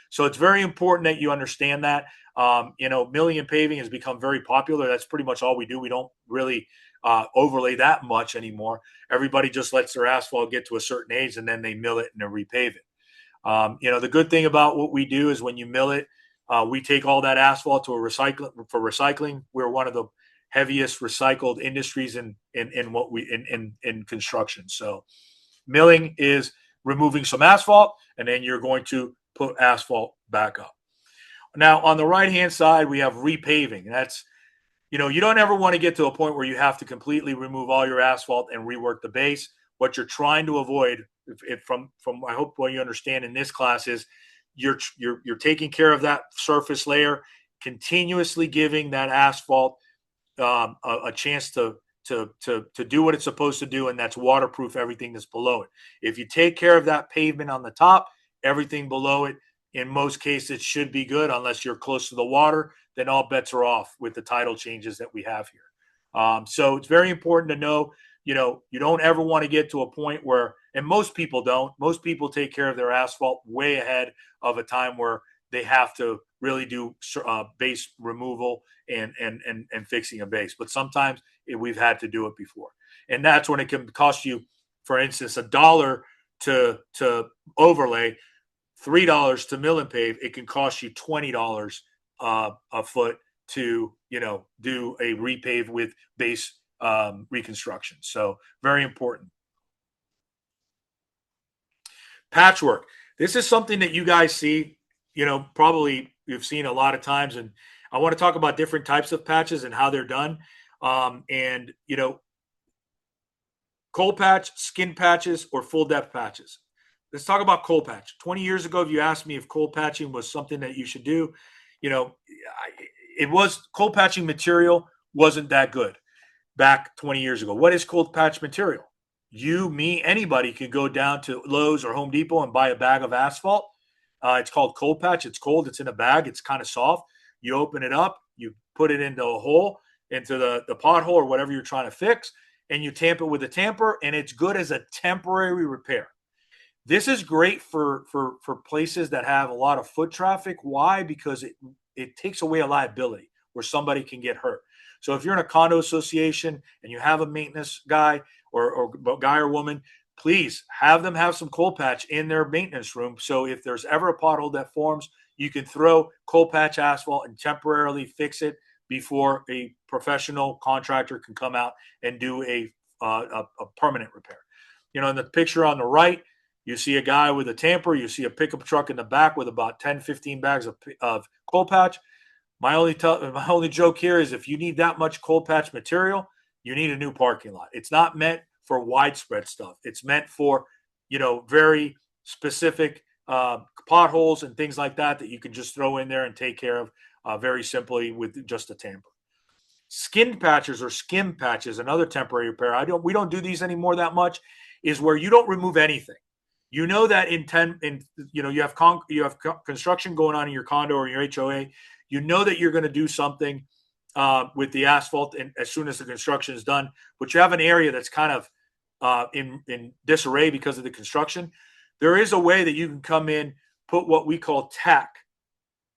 So it's very important that you understand that. Milling and paving has become very popular. That's pretty much all we do. We don't really overlay that much anymore. Everybody just lets their asphalt get to a certain age and then they mill it and then repave it. The good thing about what we do is when you mill it, we take all that asphalt to recycling. We're one of the heaviest recycled industries in construction. So milling is removing some asphalt, and then you're going to put asphalt back up. Now, on the right-hand side, we have repaving. That's, you don't ever want to get to a point where you have to completely remove all your asphalt and rework the base. What you're trying to avoid, from I hope what you understand in this class, is you're taking care of that surface layer, continuously giving that asphalt a chance to do what it's supposed to do, and that's waterproof everything that's below it. If you take care of that pavement on the top, everything below it, in most cases, should be good, unless you're close to the water. Then all bets are off with the tidal changes that we have here. So it's very important to know, you don't ever want to get to a point where, and most people don't, most people take care of their asphalt way ahead of a time where they have to really do base removal and fixing a base. But sometimes we've had to do it before. And that's when it can cost you, for instance, $1 to overlay, $3 to mill and pave. It can cost you $20 a foot to, do a repave with base reconstruction. So very important. Patchwork. This is something that you guys see, probably you've seen a lot of times. And I want to talk about different types of patches and how they're done. Cold patch, skin patches, or full depth patches. Let's talk about cold patch. 20 years ago, if you asked me if cold patching was something that you should do, it was. Cold patching material wasn't that good back 20 years ago. What is cold patch material? You, me, anybody could go down to Lowe's or Home Depot and buy a bag of asphalt. It's called cold patch. It's cold. It's in a bag. It's kind of soft. You open it up. You put it into a hole, into the pothole or whatever you're trying to fix, and you tamp it with a tamper, and it's good as a temporary repair. This is great for places that have a lot of foot traffic. Why? Because it takes away a liability where somebody can get hurt. So if you're in a condo association and you have a maintenance guy or guy or woman, please have them have some cold patch in their maintenance room. So if there's ever a pothole that forms, you can throw cold patch asphalt and temporarily fix it before a professional contractor can come out and do a permanent repair. In the picture on the right, you see a guy with a tamper. You see a pickup truck in the back with about 10, 15 bags of cold patch. My only joke here is if you need that much cold patch material, you need a new parking lot. It's not meant for widespread stuff. It's meant for, very specific potholes and things like that you can just throw in there and take care of very simply with just a tamper. Skin patches or skim patches, another temporary repair. We don't do these anymore that much, is where you don't remove anything. You know that you have construction going on in your condo or your HOA. You know that you're going to do something with the asphalt and as soon as the construction is done, but you have an area that's kind of in disarray because of the construction. There is a way that you can come in, put what we call tack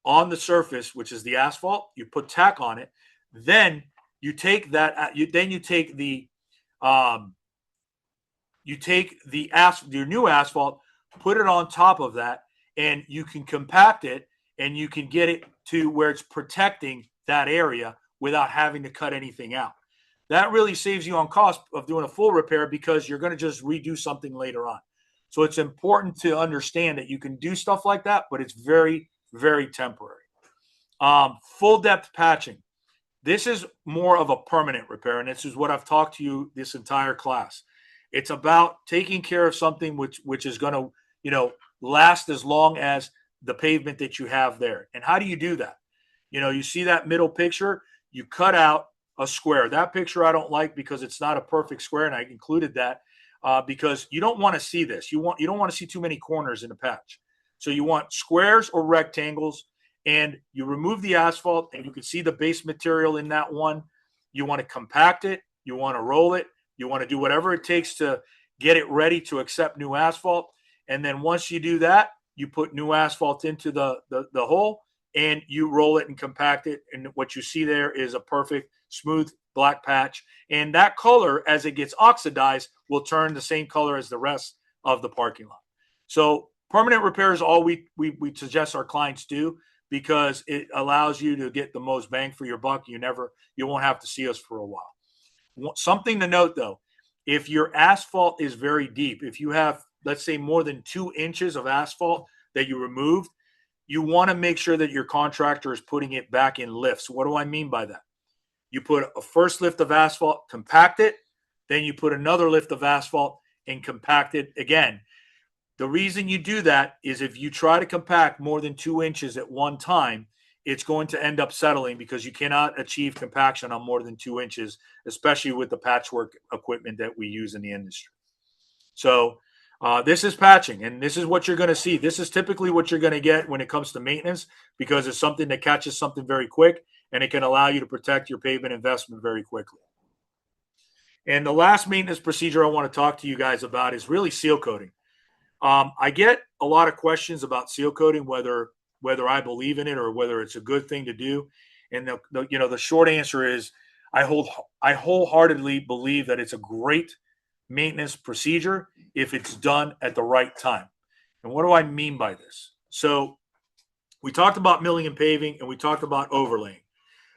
on the surface, which is the asphalt. You put tack on it, then you take that. You take your new asphalt, put it on top of that, and you can compact it, and you can get it to where it's protecting that area without having to cut anything out. That really saves you on cost of doing a full repair because you're going to just redo something later on. So it's important to understand that you can do stuff like that, but it's very, very temporary. Full depth patching. This is more of a permanent repair, and this is what I've talked to you this entire class. It's about taking care of something which is going to, last as long as the pavement that you have there. And how do you do that? You see that middle picture, you cut out a square. That picture I don't like because it's not a perfect square, and I included that because you don't want to see this. You don't want to see too many corners in a patch. So you want squares or rectangles, and you remove the asphalt, and you can see the base material in that one. You want to compact it. You want to roll it. You want to do whatever it takes to get it ready to accept new asphalt. And then once you do that, you put new asphalt into the hole, and you roll it and compact it. And what you see there is a perfect, smooth black patch. And that color, as it gets oxidized, will turn the same color as the rest of the parking lot. So permanent repair is all we suggest our clients do because it allows you to get the most bang for your buck. You won't have to see us for a while. Something to note, though, if your asphalt is very deep, if you have let's say more than 2 inches of asphalt that you removed, you want to make sure that your contractor is putting it back in lifts. What do I mean by that? You put a first lift of asphalt, compact it, then you put another lift of asphalt and compact it again. The reason you do that is if you try to compact more than 2 inches at one time, it's going to end up settling because you cannot achieve compaction on more than 2 inches, especially with the patchwork equipment that we use in the industry. So this is patching, and this is what you're going to see. This is typically what you're going to get when it comes to maintenance because it's something that catches something very quick, and it can allow you to protect your pavement investment very quickly. And the last maintenance procedure I want to talk to you guys about is really seal coating. I get a lot of questions about seal coating, whether I believe in it or whether it's a good thing to do. And the short answer is I wholeheartedly believe that it's a great maintenance procedure if it's done at the right time. And what do I mean by this? So we talked about milling and paving, and we talked about overlaying.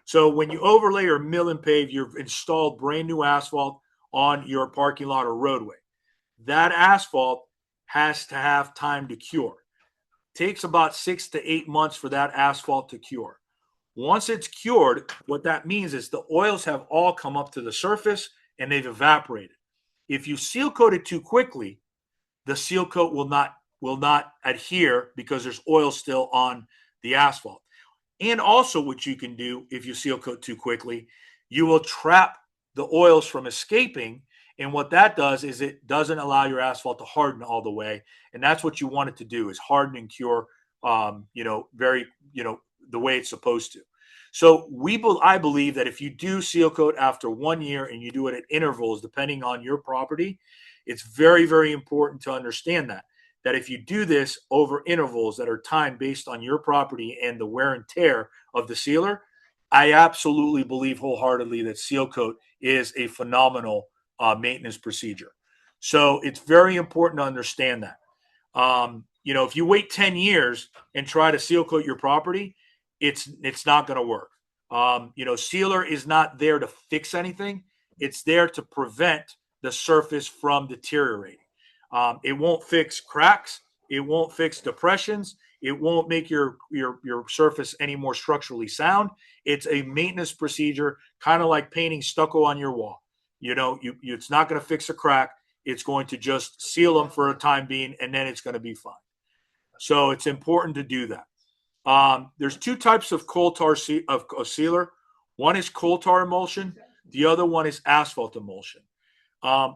So when you overlay or mill and pave, you've installed brand new asphalt on your parking lot or roadway. That asphalt has to have time to cure. Takes about 6 to 8 months for that asphalt to cure. Once it's cured, what that means is the oils have all come up to the surface and they've evaporated. If you seal coat it too quickly, the seal coat will not adhere because there's oil still on the asphalt. And also what you can do if you seal coat too quickly, you will trap the oils from escaping. And what that does is it doesn't allow your asphalt to harden all the way. And that's what you want it to do is harden and cure, the way it's supposed to. So I believe that if you do seal coat after 1 year and you do it at intervals, depending on your property, it's very, very important to understand that if you do this over intervals that are timed based on your property and the wear and tear of the sealer, I absolutely believe wholeheartedly that seal coat is a phenomenal maintenance procedure. So it's very important to understand that. If you wait 10 years and try to seal coat your property, it's not going to work. Sealer is not there to fix anything. It's there to prevent the surface from deteriorating. It won't fix cracks. It won't fix depressions. It won't make your surface any more structurally sound. It's a maintenance procedure, kind of like painting stucco on your wall. It's not going to fix a crack. It's going to just seal them for a time being, and then it's going to be fine. So it's important to do that. There's two types of coal tar sealer. One is coal tar emulsion. The other one is asphalt emulsion.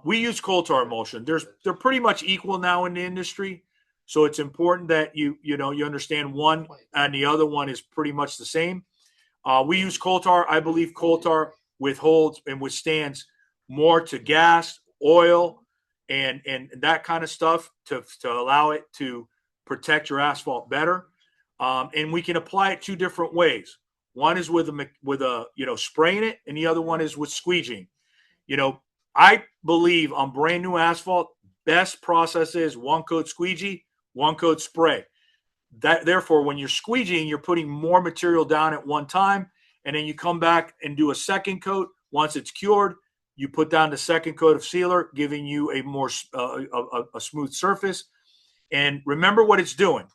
We use coal tar emulsion. They're pretty much equal now in the industry. So it's important that you understand one and the other one is pretty much the same. We use coal tar. I believe coal tar withholds and withstands more to gas, oil, and that kind of stuff to allow it to protect your asphalt better. And we can apply it two different ways. One is with spraying it, and the other one is with squeegeeing. I believe on brand new asphalt, best process is one coat squeegee, one coat spray. Therefore, when you're squeegeeing, you're putting more material down at one time, and then you come back and do a second coat. Once it's cured, you put down the second coat of sealer, giving you a more a smooth surface. And remember what it's doing.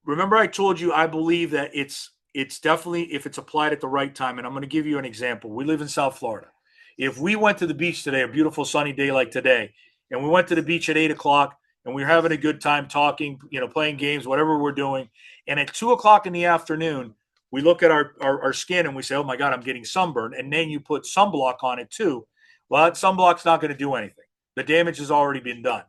Remember I told you I believe that it's definitely if it's applied at the right time. And I'm going to give you an example. We live in South Florida. If we went to the beach today, a beautiful sunny day like today, and we went to the beach at 8 o'clock and we were having a good time talking, playing games, whatever we're doing, and at 2 o'clock in the afternoon, we look at our skin and we say, oh my God, I'm getting sunburned. And then you put sunblock on it too. Well, that sunblock's not going to do anything. The damage has already been done.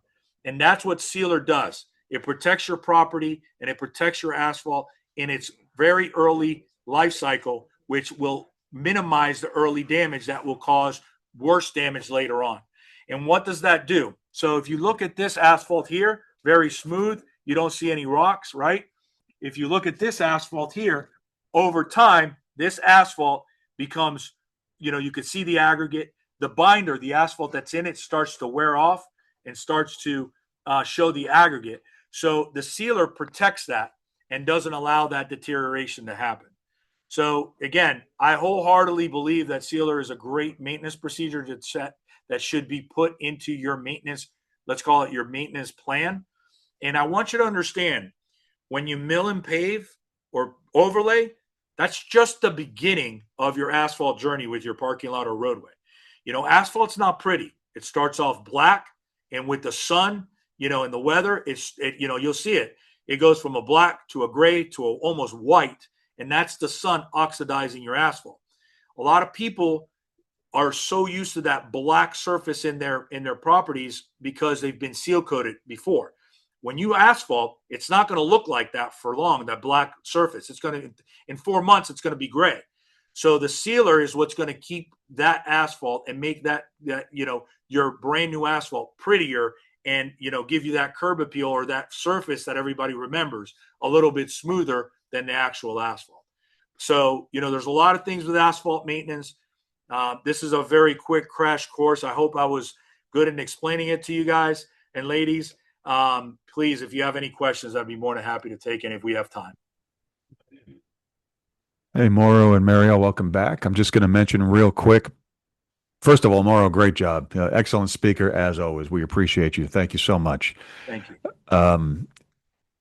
And that's what sealer does. It protects your property and it protects your asphalt in its very early life cycle, which will minimize the early damage that will cause worse damage later on. And what does that do? So if you look at this asphalt here, very smooth, you don't see any rocks, right? If you look at this asphalt here, over time, this asphalt becomes, you can see the aggregate, the binder, the asphalt that's in it starts to wear off and starts to show the aggregate. So the sealer protects that and doesn't allow that deterioration to happen. So again, I wholeheartedly believe that sealer is a great maintenance procedure that should be put into your maintenance let's call it your maintenance plan. And I want you to understand, when you mill and pave or overlay, that's just the beginning of your asphalt journey with your parking lot or roadway. Asphalt's not pretty. It starts off black, and with the sun, and the weather, you'll see it. It goes from a black to a gray to almost white, and that's the sun oxidizing your asphalt. A lot of people are so used to that black surface in their properties because they've been seal coated before. When you asphalt, it's not going to look like that for long, that black surface. It's going to, in 4 months, it's going to be gray. So the sealer is what's going to keep that asphalt and make that your brand new asphalt prettier, and give you that curb appeal, or that surface that everybody remembers, a little bit smoother than the actual asphalt. So there's a lot of things with asphalt maintenance. This is a very quick crash course. I hope I was good in explaining it to you guys and ladies. Please, if you have any questions, I'd be more than happy to take any if we have time. Hey, Mauro and Marielle, welcome back. I'm just going to mention real quick. First of all, Mauro, great job. Excellent speaker, as always. We appreciate you. Thank you so much. Thank you.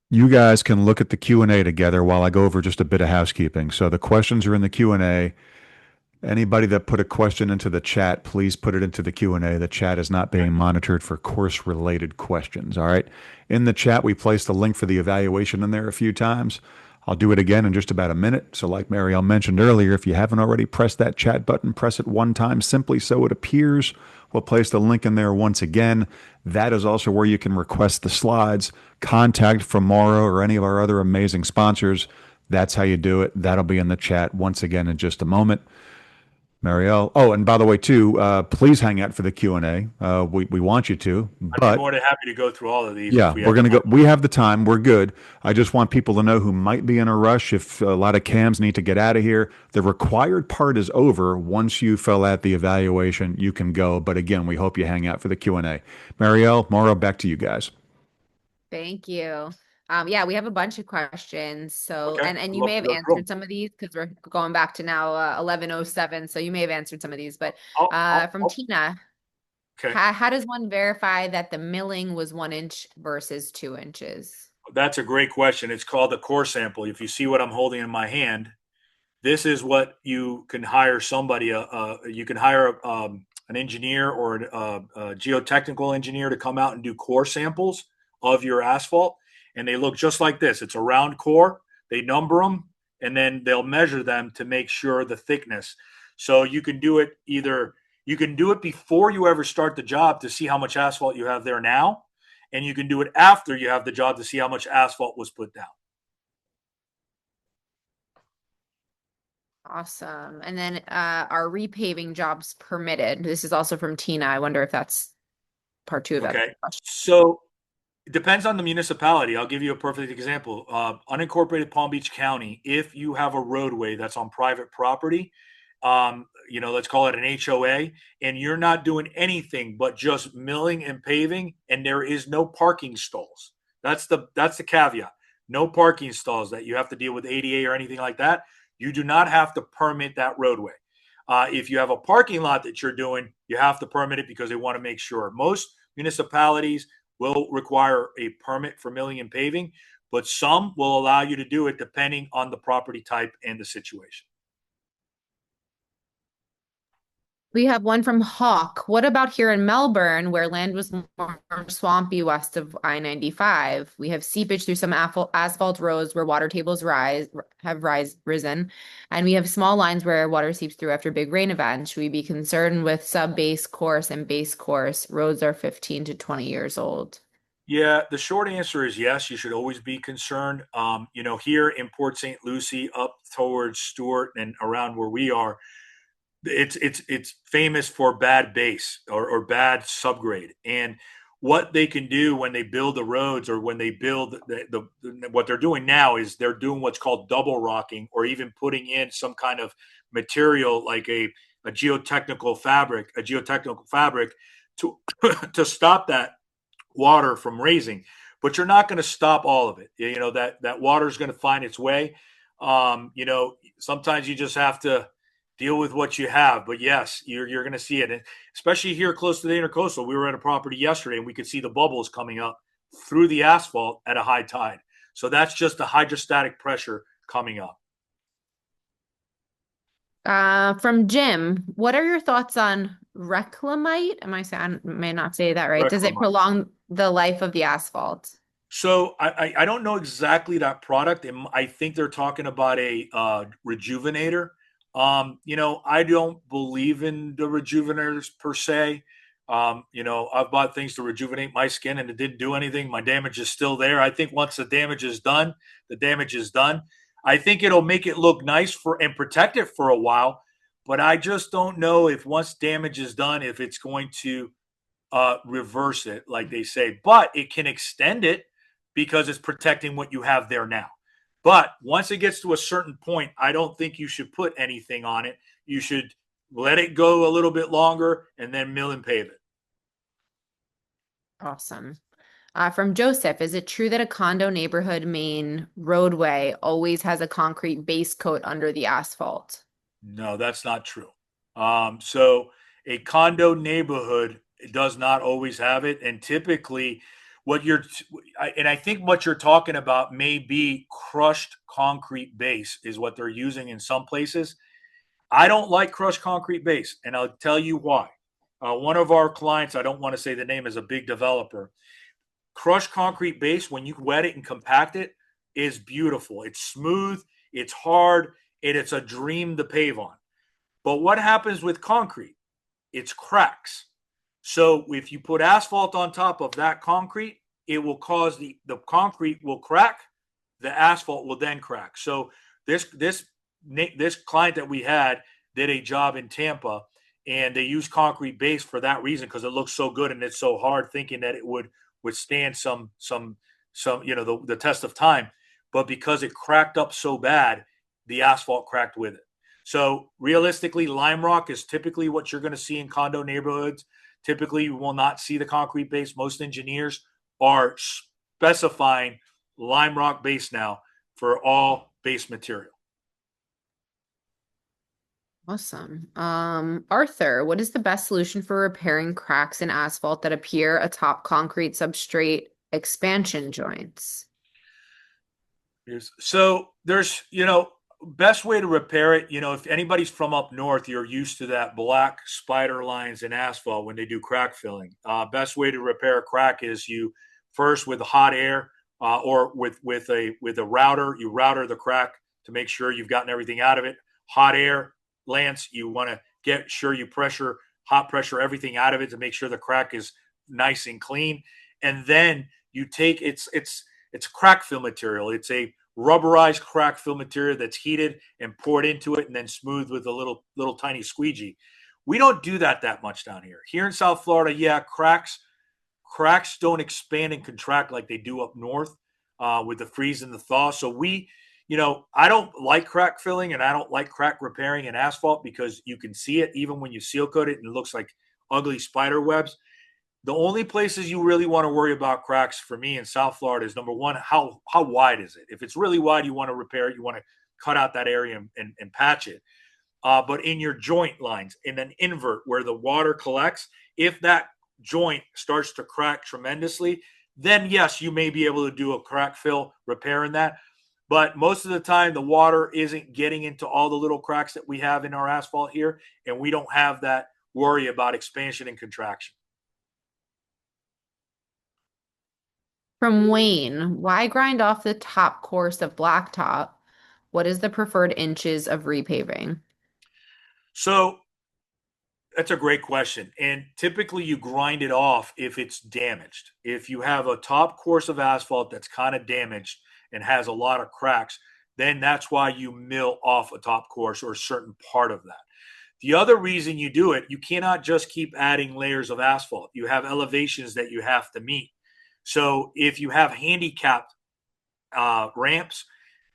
You guys can look at the Q&A together while I go over just a bit of housekeeping. So the questions are in the Q&A. Anybody that put a question into the chat, please put it into the Q&A. The chat is not being monitored for course-related questions, all right? In the chat, we placed the link for the evaluation in there a few times. I'll do it again in just about a minute. So like Marielle mentioned earlier, if you haven't already pressed that chat button, press it one time simply so it appears. We'll place the link in there once again. That is also where you can request the slides, contact from Mauro or any of our other amazing sponsors. That's how you do it. That'll be in the chat once again in just a moment. Marielle. Oh, and by the way, too, please hang out for the Q&A. We want you to. But I'd be more than happy to go through all of these. Yeah, we're going to go. We have the time. We're good. I just want people to know who might be in a rush. If a lot of cams need to get out of here, the required part is over. Once you fill out the evaluation, you can go. But again, we hope you hang out for the Q&A. Marielle, Mauro, back to you guys. Thank you. Yeah, we have a bunch of questions. So, Okay. and you may have answered some of these because we're going back to now 11:07. So you may have answered some of these, but from Tina, okay. How does one verify that the milling was 1 inch versus 2 inches? That's a great question. It's called a core sample. If you see what I'm holding in my hand, this is what you can hire somebody. You can hire an engineer or a geotechnical engineer to come out and do core samples of your asphalt, and they look just like this. It's a round core. They number them, and then they'll measure them to make sure the thickness. So you can do it before you ever start the job to see how much asphalt you have there now, and you can do it after you have the job to see how much asphalt was put down. Awesome. And then are repaving jobs permitted? This is also from Tina. I wonder if that's part 2 of that question. So it depends on the municipality. I'll give you a perfect example. Unincorporated Palm Beach County, if you have a roadway that's on private property, let's call it an HOA, and you're not doing anything but just milling and paving, and there is no parking stalls. That's the caveat. No parking stalls that you have to deal with ADA or anything like that. You do not have to permit that roadway. If you have a parking lot that you're doing, you have to permit it because they want to make sure. Most municipalities will require a permit for milling and paving, but some will allow you to do it depending on the property type and the situation. We have one from Hawk. What about here in Melbourne, where land was more swampy west of I-95? We have seepage through some asphalt roads where water tables have risen, and we have small lines where water seeps through after big rain events. Should we be concerned with sub-base course and base course? Roads are 15 to 20 years old. Yeah, the short answer is yes. You should always be concerned. Here in Port St. Lucie, up towards Stewart and around where we are, it's famous for bad base or bad subgrade. And what they can do when they build the roads, or when they build what they're doing now, is they're doing what's called double rocking, or even putting in some kind of material like a geotechnical fabric to to stop that water from raising. But you're not going to stop all of it. That water is going to find its way. Sometimes you just have to deal with what you have. But yes, you're going to see it, and especially here close to the intercoastal. We were at a property yesterday, and we could see the bubbles coming up through the asphalt at a high tide. So that's just the hydrostatic pressure coming up. From Jim, what are your thoughts on reclamite? I may not say that right. Does it Reclamite. prolong the life of the asphalt? So I don't know exactly that product. I think they're talking about a rejuvenator. I don't believe in the rejuvenators per se. I've bought things to rejuvenate my skin and it didn't do anything. My damage is still there. I think once the damage is done, the damage is done. I think it'll make it look nice and protect it for a while. But I just don't know if once damage is done, if it's going to reverse it, like they say. But it can extend it because it's protecting what you have there now. But once it gets to a certain point, I don't think you should put anything on it. You should let it go a little bit longer and then mill and pave it. Awesome. From Joseph, is it true that a condo neighborhood main roadway always has a concrete base coat under the asphalt? No, that's not true. So a condo neighborhood does not always have it. And typically, I think what you're talking about may be crushed concrete base is what they're using in some places. I don't like crushed concrete base, and I'll tell you why. One of our clients, I don't want to say the name, is a big developer. Crushed concrete base, when you wet it and compact it, is beautiful. It's smooth, it's hard, and it's a dream to pave on. But what happens with concrete? It's cracks. So if you put asphalt on top of that concrete, it will cause the concrete will crack, the asphalt will then crack. So this client that we had did a job in Tampa, and they used concrete base for that reason because it looks so good and it's so hard, thinking that it would withstand some the test of time. But because it cracked up so bad, the asphalt cracked with it. So realistically, lime rock is typically what you're going to see in condo neighborhoods. Typically, you will not see the concrete base. Most engineers are specifying lime rock base now for all base material. Awesome. Arthur, what is the best solution for repairing cracks in asphalt that appear atop concrete substrate expansion joints? There's best way to repair it, if anybody's from up north, you're used to that black spider lines in asphalt when they do crack filling. Best way to repair a crack is you first with hot air or with a router, you router the crack to make sure you've gotten everything out of it. Hot air, Lance, you want to get sure you hot pressure everything out of it to make sure the crack is nice and clean. And then you take it's crack fill material. It's a rubberized crack fill material that's heated and poured into it and then smoothed with a little tiny squeegee. We don't do that much down here. Here in South Florida, yeah, cracks don't expand and contract like they do up north with the freeze and the thaw. So I don't like crack filling and I don't like crack repairing in asphalt because you can see it even when you seal coat it and it looks like ugly spider webs. The only places you really want to worry about cracks for me in South Florida is number one, how wide is it? If it's really wide, you want to repair it. You want to cut out that area and patch it. But in your joint lines, in an invert where the water collects, if that joint starts to crack tremendously, then yes, you may be able to do a crack fill repair in that. But most of the time, the water isn't getting into all the little cracks that we have in our asphalt here, and we don't have that worry about expansion and contraction. From Wayne, why grind off the top course of blacktop? What is the preferred inches of repaving? So that's a great question. And typically you grind it off if it's damaged. If you have a top course of asphalt that's kind of damaged and has a lot of cracks, then that's why you mill off a top course or a certain part of that. The other reason you do it, you cannot just keep adding layers of asphalt. You have elevations that you have to meet. So if you have handicapped ramps,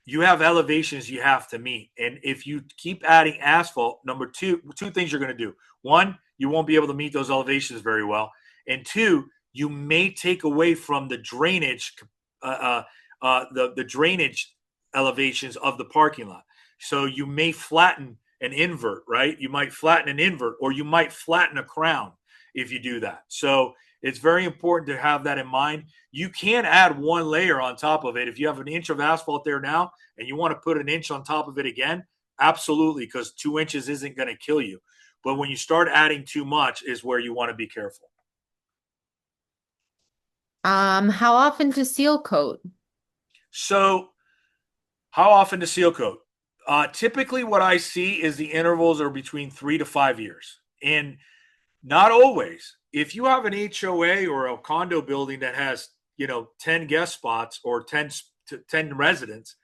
you have elevations you have to meet. And if you keep adding asphalt, number two things you're going to do. One, you won't be able to meet those elevations very well. And two, you may take away from the drainage, the drainage elevations of the parking lot. So you may flatten an invert, right? You might flatten an invert, or you might flatten a crown if you do that. So it's very important to have that in mind. You can add one layer on top of it. If you have an inch of asphalt there now and you want to put an inch on top of it again, absolutely, because 2 inches isn't going to kill you. But when you start adding too much is where you want to be careful. How often to seal coat? So how often to seal coat? Typically, what I see is the intervals are between 3 to 5 years. And not always. If you have an HOA or a condo building that has, 10 guest spots or 10 residents,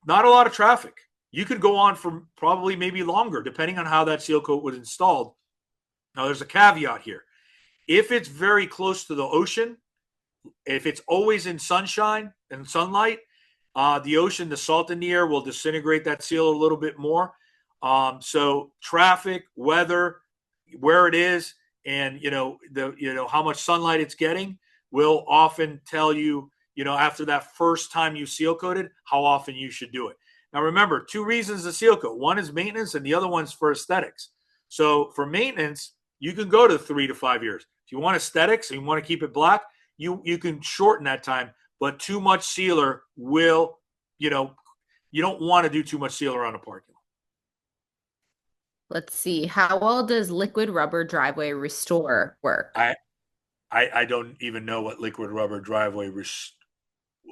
not a lot of traffic. You could go on for probably maybe longer, depending on how that seal coat was installed. Now, there's a caveat here. If it's very close to the ocean, if it's always in sunshine and sunlight, the ocean, the salt in the air will disintegrate that seal a little bit more. So traffic, weather, where it is, and how much sunlight it's getting will often tell you, after that first time you seal coated, how often you should do it. Now remember, two reasons to seal coat. One is maintenance, and the other one's for aesthetics. So for maintenance, you can go to 3 to 5 years. If you want aesthetics and you want to keep it black, you can shorten that time, but too much sealer will, you don't want to do too much sealer on a parking lot. Let's see. How well does liquid rubber driveway restore work? I don't even know what liquid rubber driveway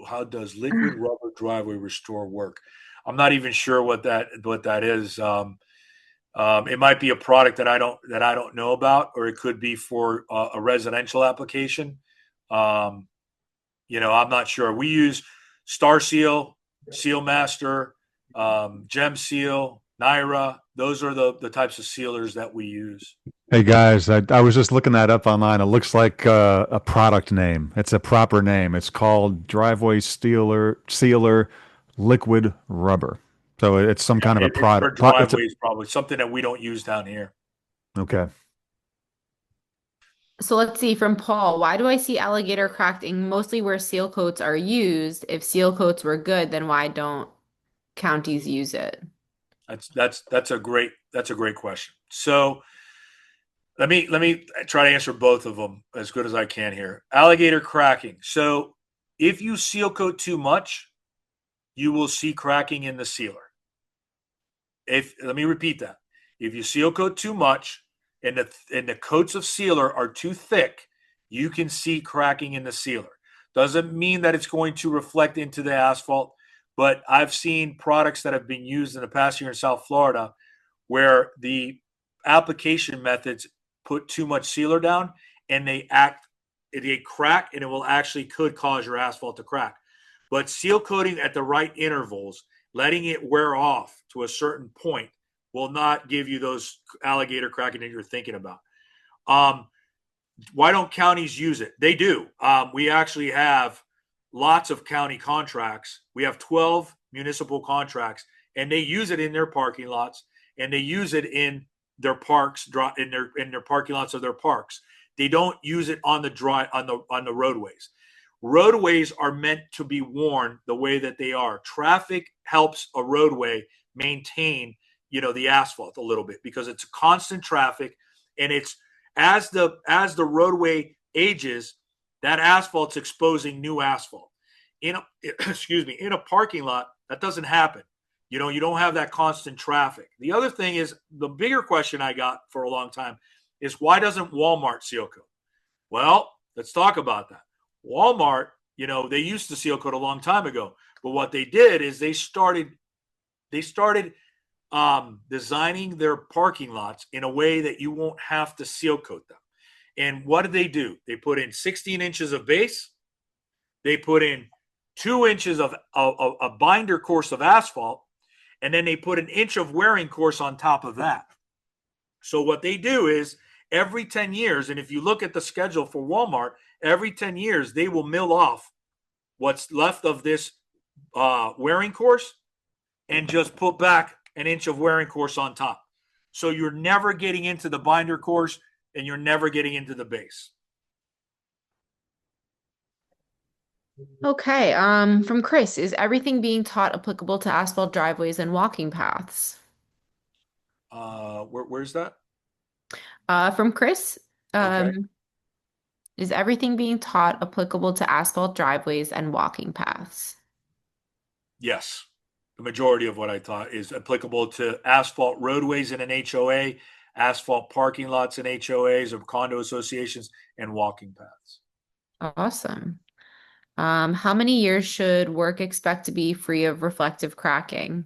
how does liquid rubber driveway restore work? I'm not even sure what that is. It might be a product that I don't know about, or it could be for a residential application. I'm not sure. We use Star Seal, Seal Master, Gem Seal, Naira. Those are the types of sealers that we use. Hey guys, I was just looking that up online. It looks like a product name. It's a proper name. It's called Driveway Sealer Liquid Rubber. So it's some kind of a It's for product. driveways, probably something that we don't use down here. Okay. So let's see from Paul. Why do I see alligator cracking mostly where seal coats are used? If seal coats were good, then why don't counties use it? That's a great question. So let me try to answer both of them as good as I can here. Alligator cracking. So if you seal coat too much, you will see cracking in the sealer. Let me repeat that. If you seal coat too much and the coats of sealer are too thick, you can see cracking in the sealer. Doesn't mean that it's going to reflect into the asphalt, but I've seen products that have been used in the past year in South Florida where the application methods put too much sealer down and they crack, and it will actually could cause your asphalt to crack. But seal coating at the right intervals, letting it wear off to a certain point, will not give you those alligator cracking that you're thinking about. Why don't counties use it? They do. We actually have lots of county contracts. We have 12 municipal contracts, and they use it in their parking lots, and they use it in their parks, in their parking lots of their parks. They don't use it on the roadways. Roadways are meant to be worn the way that they are. Traffic helps a roadway maintain, the asphalt a little bit, because it's constant traffic, and it's as the roadway ages, that asphalt's exposing new asphalt. In a parking lot, that doesn't happen. You don't have that constant traffic. The other thing is, the bigger question I got for a long time is, why doesn't Walmart seal coat? Well, let's talk about that. Walmart, they used to seal coat a long time ago, but what they did is they started designing their parking lots in a way that you won't have to seal coat them. And what did they do? They put in 16 inches of base. They put in 2 inches of a binder course of asphalt, and then they put an inch of wearing course on top of that. So what they do is, every 10 years, and if you look at the schedule for Walmart, every 10 years, they will mill off what's left of this wearing course and just put back an inch of wearing course on top. So you're never getting into the binder course, and you're never getting into the base. Okay, from Chris, is everything being taught applicable to asphalt driveways and walking paths? Where's that? From Chris, Okay. is everything being taught applicable to asphalt driveways and walking paths? Yes. The majority of what I taught is applicable to asphalt roadways in an HOA, asphalt parking lots in HOAs or condo associations, and walking paths. Awesome. How many years should work expect to be free of reflective cracking?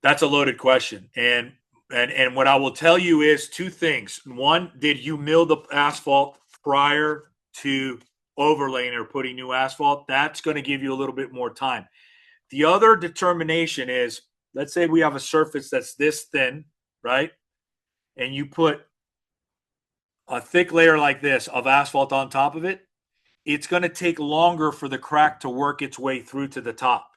That's a loaded question. And what I will tell you is two things. One, did you mill the asphalt prior to overlaying or putting new asphalt? That's going to give you a little bit more time. The other determination is, let's say we have a surface that's this thin, right? And you put a thick layer like this of asphalt on top of it, it's going to take longer for the crack to work its way through to the top.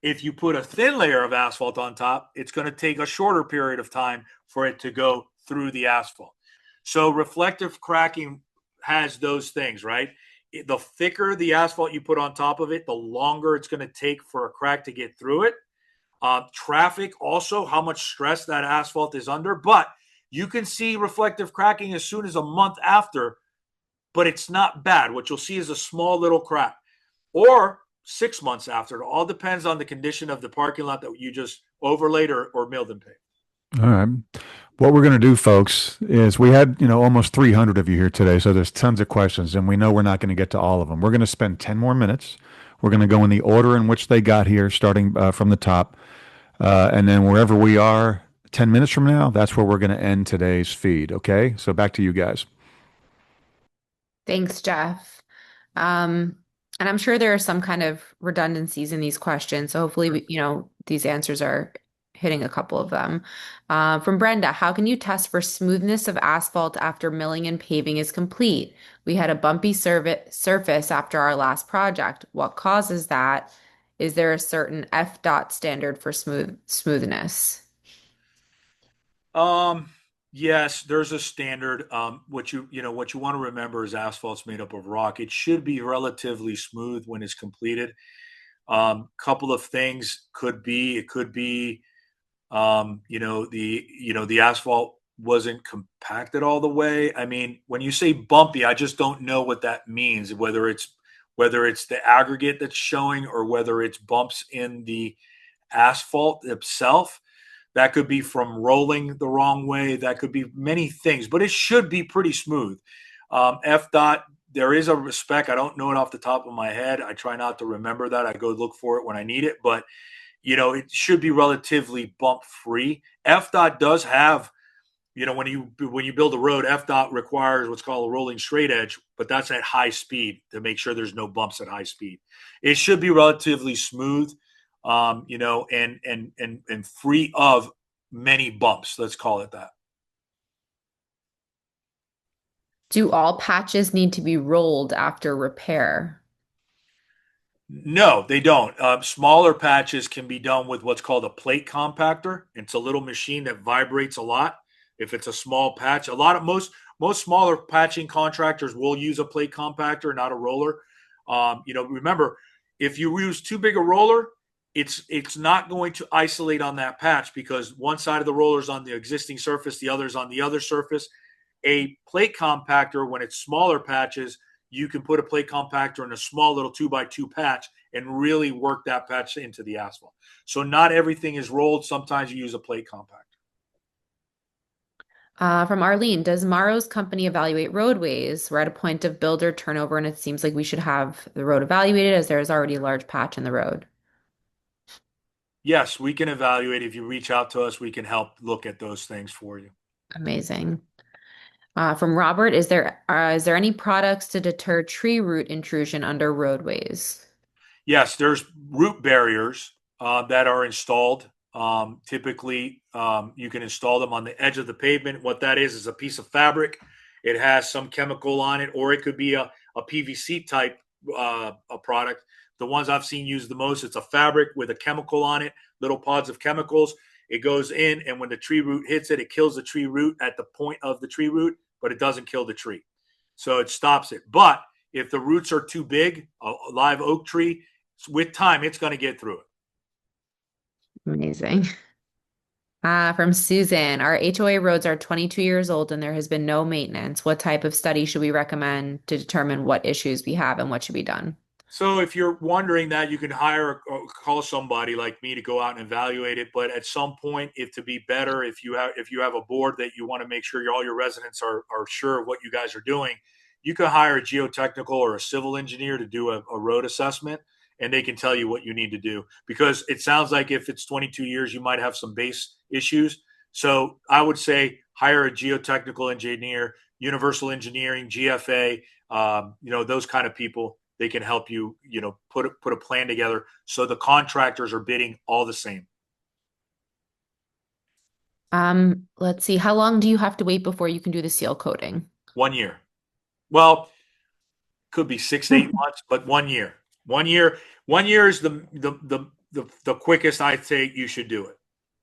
If you put a thin layer of asphalt on top, it's going to take a shorter period of time for it to go through the asphalt. So reflective cracking has those things, right? The thicker the asphalt you put on top of it, the longer it's going to take for a crack to get through it. Traffic also, how much stress that asphalt is under. But you can see reflective cracking as soon as a month after, but it's not bad. What you'll see is a small little crack. Or 6 months after. It all depends on the condition of the parking lot that you just overlaid or milled and paved. All right. What we're going to do, folks, is we had, almost 300 of you here today, so there's tons of questions, and we know we're not going to get to all of them. We're going to spend 10 more minutes. We're going to go in the order in which they got here, starting from the top, and then wherever we are 10 minutes from now, that's where we're going to end today's feed. Okay? So back to you guys. Thanks, Jeff. Um, and I'm sure there are some kind of redundancies in these questions. So hopefully, these answers are hitting a couple of them. From Brenda, how can you test for smoothness of asphalt after milling and paving is complete? We had a bumpy surface after our last project. What causes that? Is there a certain F dot standard for smoothness? Um, yes, there's a standard. What you want to remember is asphalt's made up of rock. It should be relatively smooth when it's completed. Couple of things could be it could be the asphalt wasn't compacted all the way. I mean, when you say bumpy, I just don't know what that means, whether it's the aggregate that's showing or whether it's bumps in the asphalt itself. That could be from rolling the wrong way. That could be many things, but it should be pretty smooth. F dot, there is a spec. I don't know it off the top of my head. I try not to remember that. I go look for it when I need it, but it should be relatively bump free. F dot does have, when you build a road, F dot requires what's called a rolling straight edge, but that's at high speed to make sure there's no bumps at high speed. It should be relatively smooth, and free of many bumps. Let's call it that. Do all patches need to be rolled after repair? No, they don't. Smaller patches can be done with what's called a plate compactor. It's a little machine that vibrates a lot. If it's a small patch, most smaller patching contractors will use a plate compactor, not a roller. Remember, if you use too big a roller, it's not going to isolate on that patch because one side of the roller is on the existing surface, the other is on the other surface. A plate compactor, when it's smaller patches, you can put a plate compactor in a small little 2x2 patch and really work that patch into the asphalt. So not everything is rolled. Sometimes you use a plate compactor. From Arlene, does Mauro's company evaluate roadways? We're at a point of builder turnover, and it seems like we should have the road evaluated as there is already a large patch in the road. Yes, we can evaluate. If you reach out to us, we can help look at those things for you. Amazing. From Robert, is there any products to deter tree root intrusion under roadways? Yes, there's root barriers that are installed. Typically, you can install them on the edge of the pavement. What that is a piece of fabric. It has some chemical on it, or it could be a PVC type a product. The ones I've seen used the most, it's a fabric with a chemical on it, little pods of chemicals. It goes in, and when the tree root hits it, it kills the tree root at the point of the tree root, but it doesn't kill the tree. So it stops it. But if the roots are too big, a live oak tree, with time, it's going to get through it. Amazing. From Susan, our HOA roads are 22 years old and there has been no maintenance. What type of study should we recommend to determine what issues we have and what should be done? So if you're wondering that, you can hire or call somebody like me to go out and evaluate it. But at some point, if to be better, if you have a board that you want to make sure all your residents are sure of what you guys are doing, you can hire a geotechnical or a civil engineer to do a road assessment, and they can tell you what you need to do. Because it sounds like if it's 22 years, you might have some base issues. So I would say hire a geotechnical engineer, Universal Engineering, GFA, those kind of people. They can help you, put a plan together so the contractors are bidding all the same. Let's see. How long do you have to wait before you can do the seal coating? 1 year. Well, could be 6 to 8 months, but 1 year. 1 year. 1 year is the quickest I think you should do it.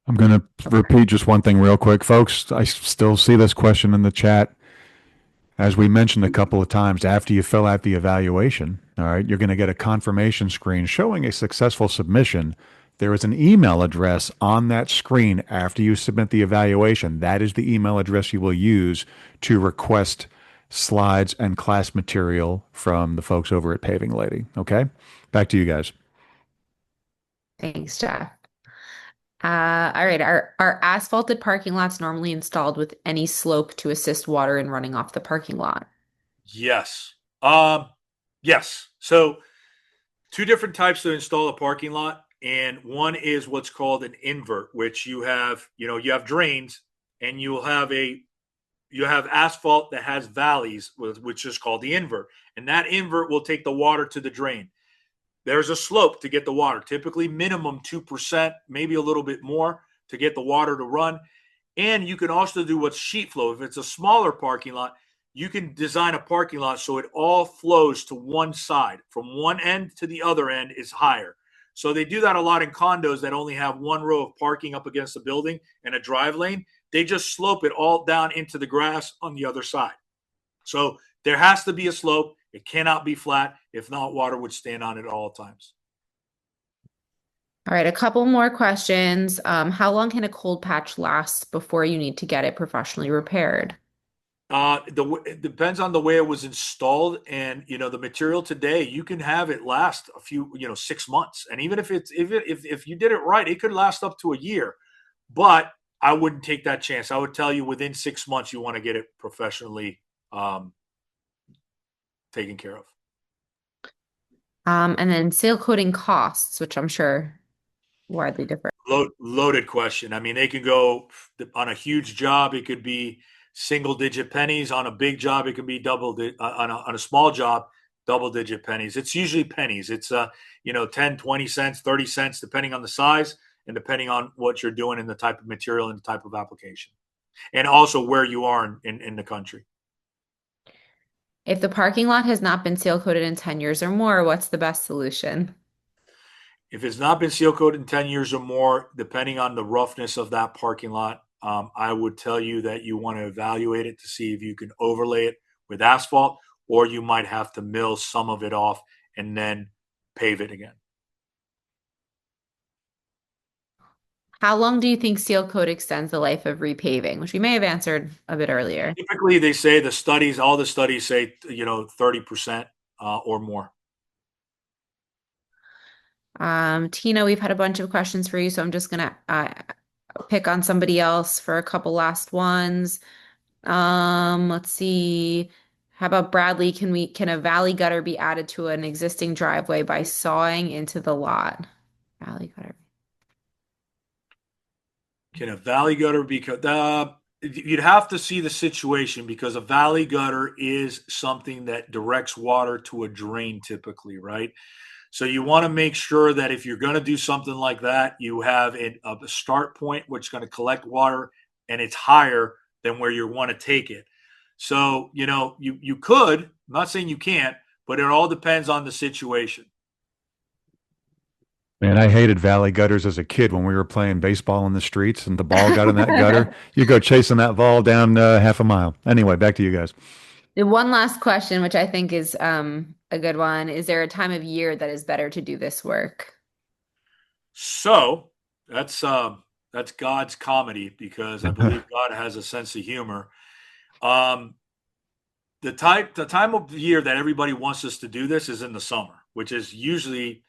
I'm going to repeat just one thing real quick, folks. I still see this question in the chat. As we mentioned a couple of times, after you fill out the evaluation, all right, you're going to get a confirmation screen showing a successful submission. There is an email address on that screen after you submit the evaluation. That is the email address you will use to request slides and class material from the folks over at Paving Lady. Okay? Back to you guys. Thanks, Jeff. All right. Are asphalted parking lots normally installed with any slope to assist water in running off the parking lot? Yes. Yes. So two different types to install a parking lot, and one is what's called an invert, which you have drains, and you have asphalt that has valleys, which is called the invert, and that invert will take the water to the drain. There's a slope to get the water, typically minimum 2%, maybe a little bit more to get the water to run. And you can also do what's sheet flow. If it's a smaller parking lot, you can design a parking lot so it all flows to one side. From one end to the other end is higher. So they do that a lot in condos that only have one row of parking up against the building and a drive lane. They just slope it all down into the grass on the other side. So there has to be a slope. It cannot be flat. If not, water would stand on it at all times. All right, a couple more questions. How long can a cold patch last before you need to get it professionally repaired? It depends on the way it was installed, and the material today. You can have it last a few, 6 months, and even if you did it right, it could last up to a year. But I wouldn't take that chance. I would tell you within 6 months you want to get it professionally taken care of. And then seal coating costs, which I'm sure widely differ. Loaded question. I mean, they can go on a huge job. It could be single digit pennies. On a big job, it can be on a small job, double digit pennies. It's usually pennies. It's 10, 20 cents, 30 cents, depending on the size and depending on what you're doing and the type of material and the type of application, and also where you are in the country. If the parking lot has not been seal coated in 10 years or more, what's the best solution? If it's not been seal coated in 10 years or more, depending on the roughness of that parking lot, I would tell you that you want to evaluate it to see if you can overlay it with asphalt, or you might have to mill some of it off and then pave it again. How long do you think seal coat extends the life of repaving, which we may have answered a bit earlier? Typically, they say all the studies say, 30% or more. Tina, we've had a bunch of questions for you, so I'm just gonna pick on somebody else for a couple last ones. Let's see. How about Bradley? Can a valley gutter be added to an existing driveway by sawing into the lot? Valley gutter. Can a valley gutter be you'd have to see the situation, because a valley gutter is something that directs water to a drain typically, right? So you want to make sure that if you're going to do something like that, you have a start point which is going to collect water and it's higher than where you want to take it. So, you could, I'm not saying you can't, but it all depends on the situation. Man, I hated valley gutters as a kid when we were playing baseball in the streets and the ball got in that gutter. You go chasing that ball down half a mile. Anyway, back to you guys. The one last question, which I think is a good one. Is there a time of year that is better to do this work? So that's That's God's comedy because I believe God has a sense of humor. Um, the time of year that everybody wants us to do this is in the summer, which is usually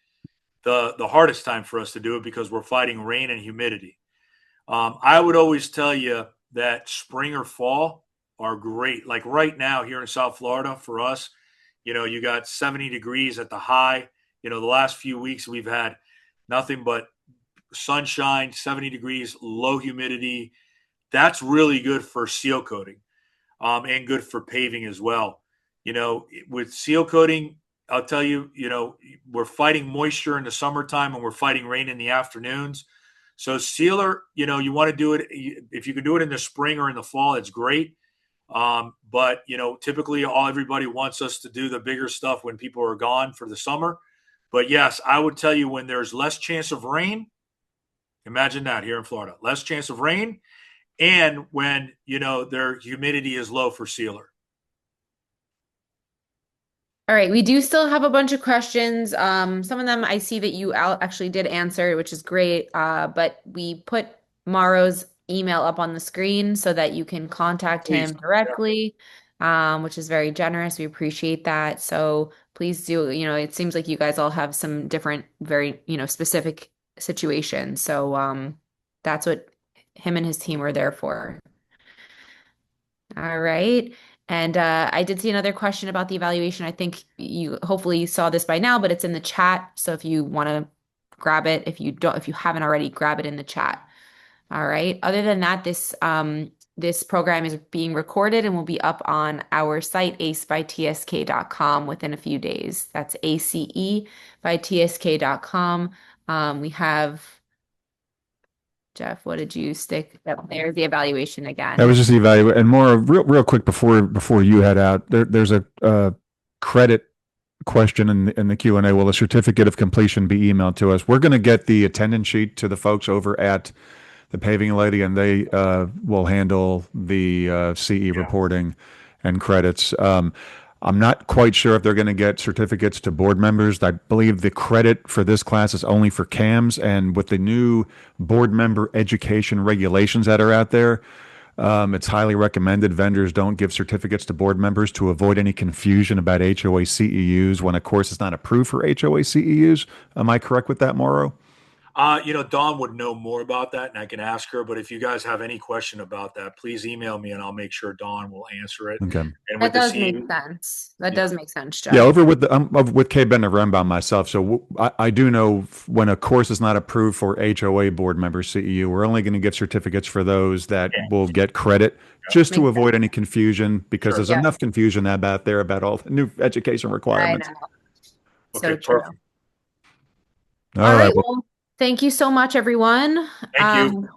the hardest time for us to do it because we're fighting rain and humidity. I would always tell you that spring or fall are great. Like right now here in South Florida for us, you got 70 degrees at the high. The last few weeks we've had nothing but sunshine, 70 degrees, low humidity. That's really good for seal coating, and good for paving as well. With seal coating, I'll tell you, we're fighting moisture in the summertime and we're fighting rain in the afternoons. So sealer, you want to do it if you can do it in the spring or in the fall, it's great. But typically everybody wants us to do the bigger stuff when people are gone for the summer. But yes, I would tell you when there's less chance of rain, imagine that here in Florida, less chance of rain, and when their humidity is low for sealer. All right, we do still have a bunch of questions. Some of them I see that you actually did answer, which is great. But we put Mauro's email up on the screen so that you can contact Please. him Yeah. directly, which is very generous. We appreciate that. So please do, it seems like you guys all have some different, very, specific situations. So that's what him and his team were there for. All right. And I did see another question about the evaluation. I think you hopefully saw this by now, but it's in the chat. So if you want to grab it, if you haven't already, grab it in the chat. All right. Other than that, this program is being recorded and will be up on our site, acebytsk.com, within a few days. That's ACE by tsk.com. We have Jeff, what did you stick? Yep, there's the evaluation That again. was just the evaluate. And more real quick before you head out, there's a credit question in the Q&A. Will a certificate of completion be emailed to us? We're going to get the attendance sheet to the folks over at the Paving Lady, and they will handle the CE Yeah. reporting and credits. I'm not quite sure if they're going to get certificates to board members. I believe the credit for this class is only for CAMs, and with the new board member education regulations that are out there, it's highly recommended vendors don't give certificates to board members to avoid any confusion about HOA CEUs when a course is not approved for HOA CEUs. Am I correct with that, Mauro? Dawn would know more about that, and I can ask her. But if you guys have any question about that, please email me, and I'll make sure Dawn will answer it. Okay. And with That the does make CE, sense. That yeah, does make sense, Yeah, Jeff. over with the with K Bender Rembaum myself. So I do know when a course is not approved for HOA board member CEU, we're only going to give certificates for those that yeah, will get credit, just to Makes sense. avoid any confusion, because sure. there's Yeah, enough confusion out there about all the new education I requirements. know. Okay, So true. perfect. All All right. right. Well, Well, thank you so much, everyone. Thank you.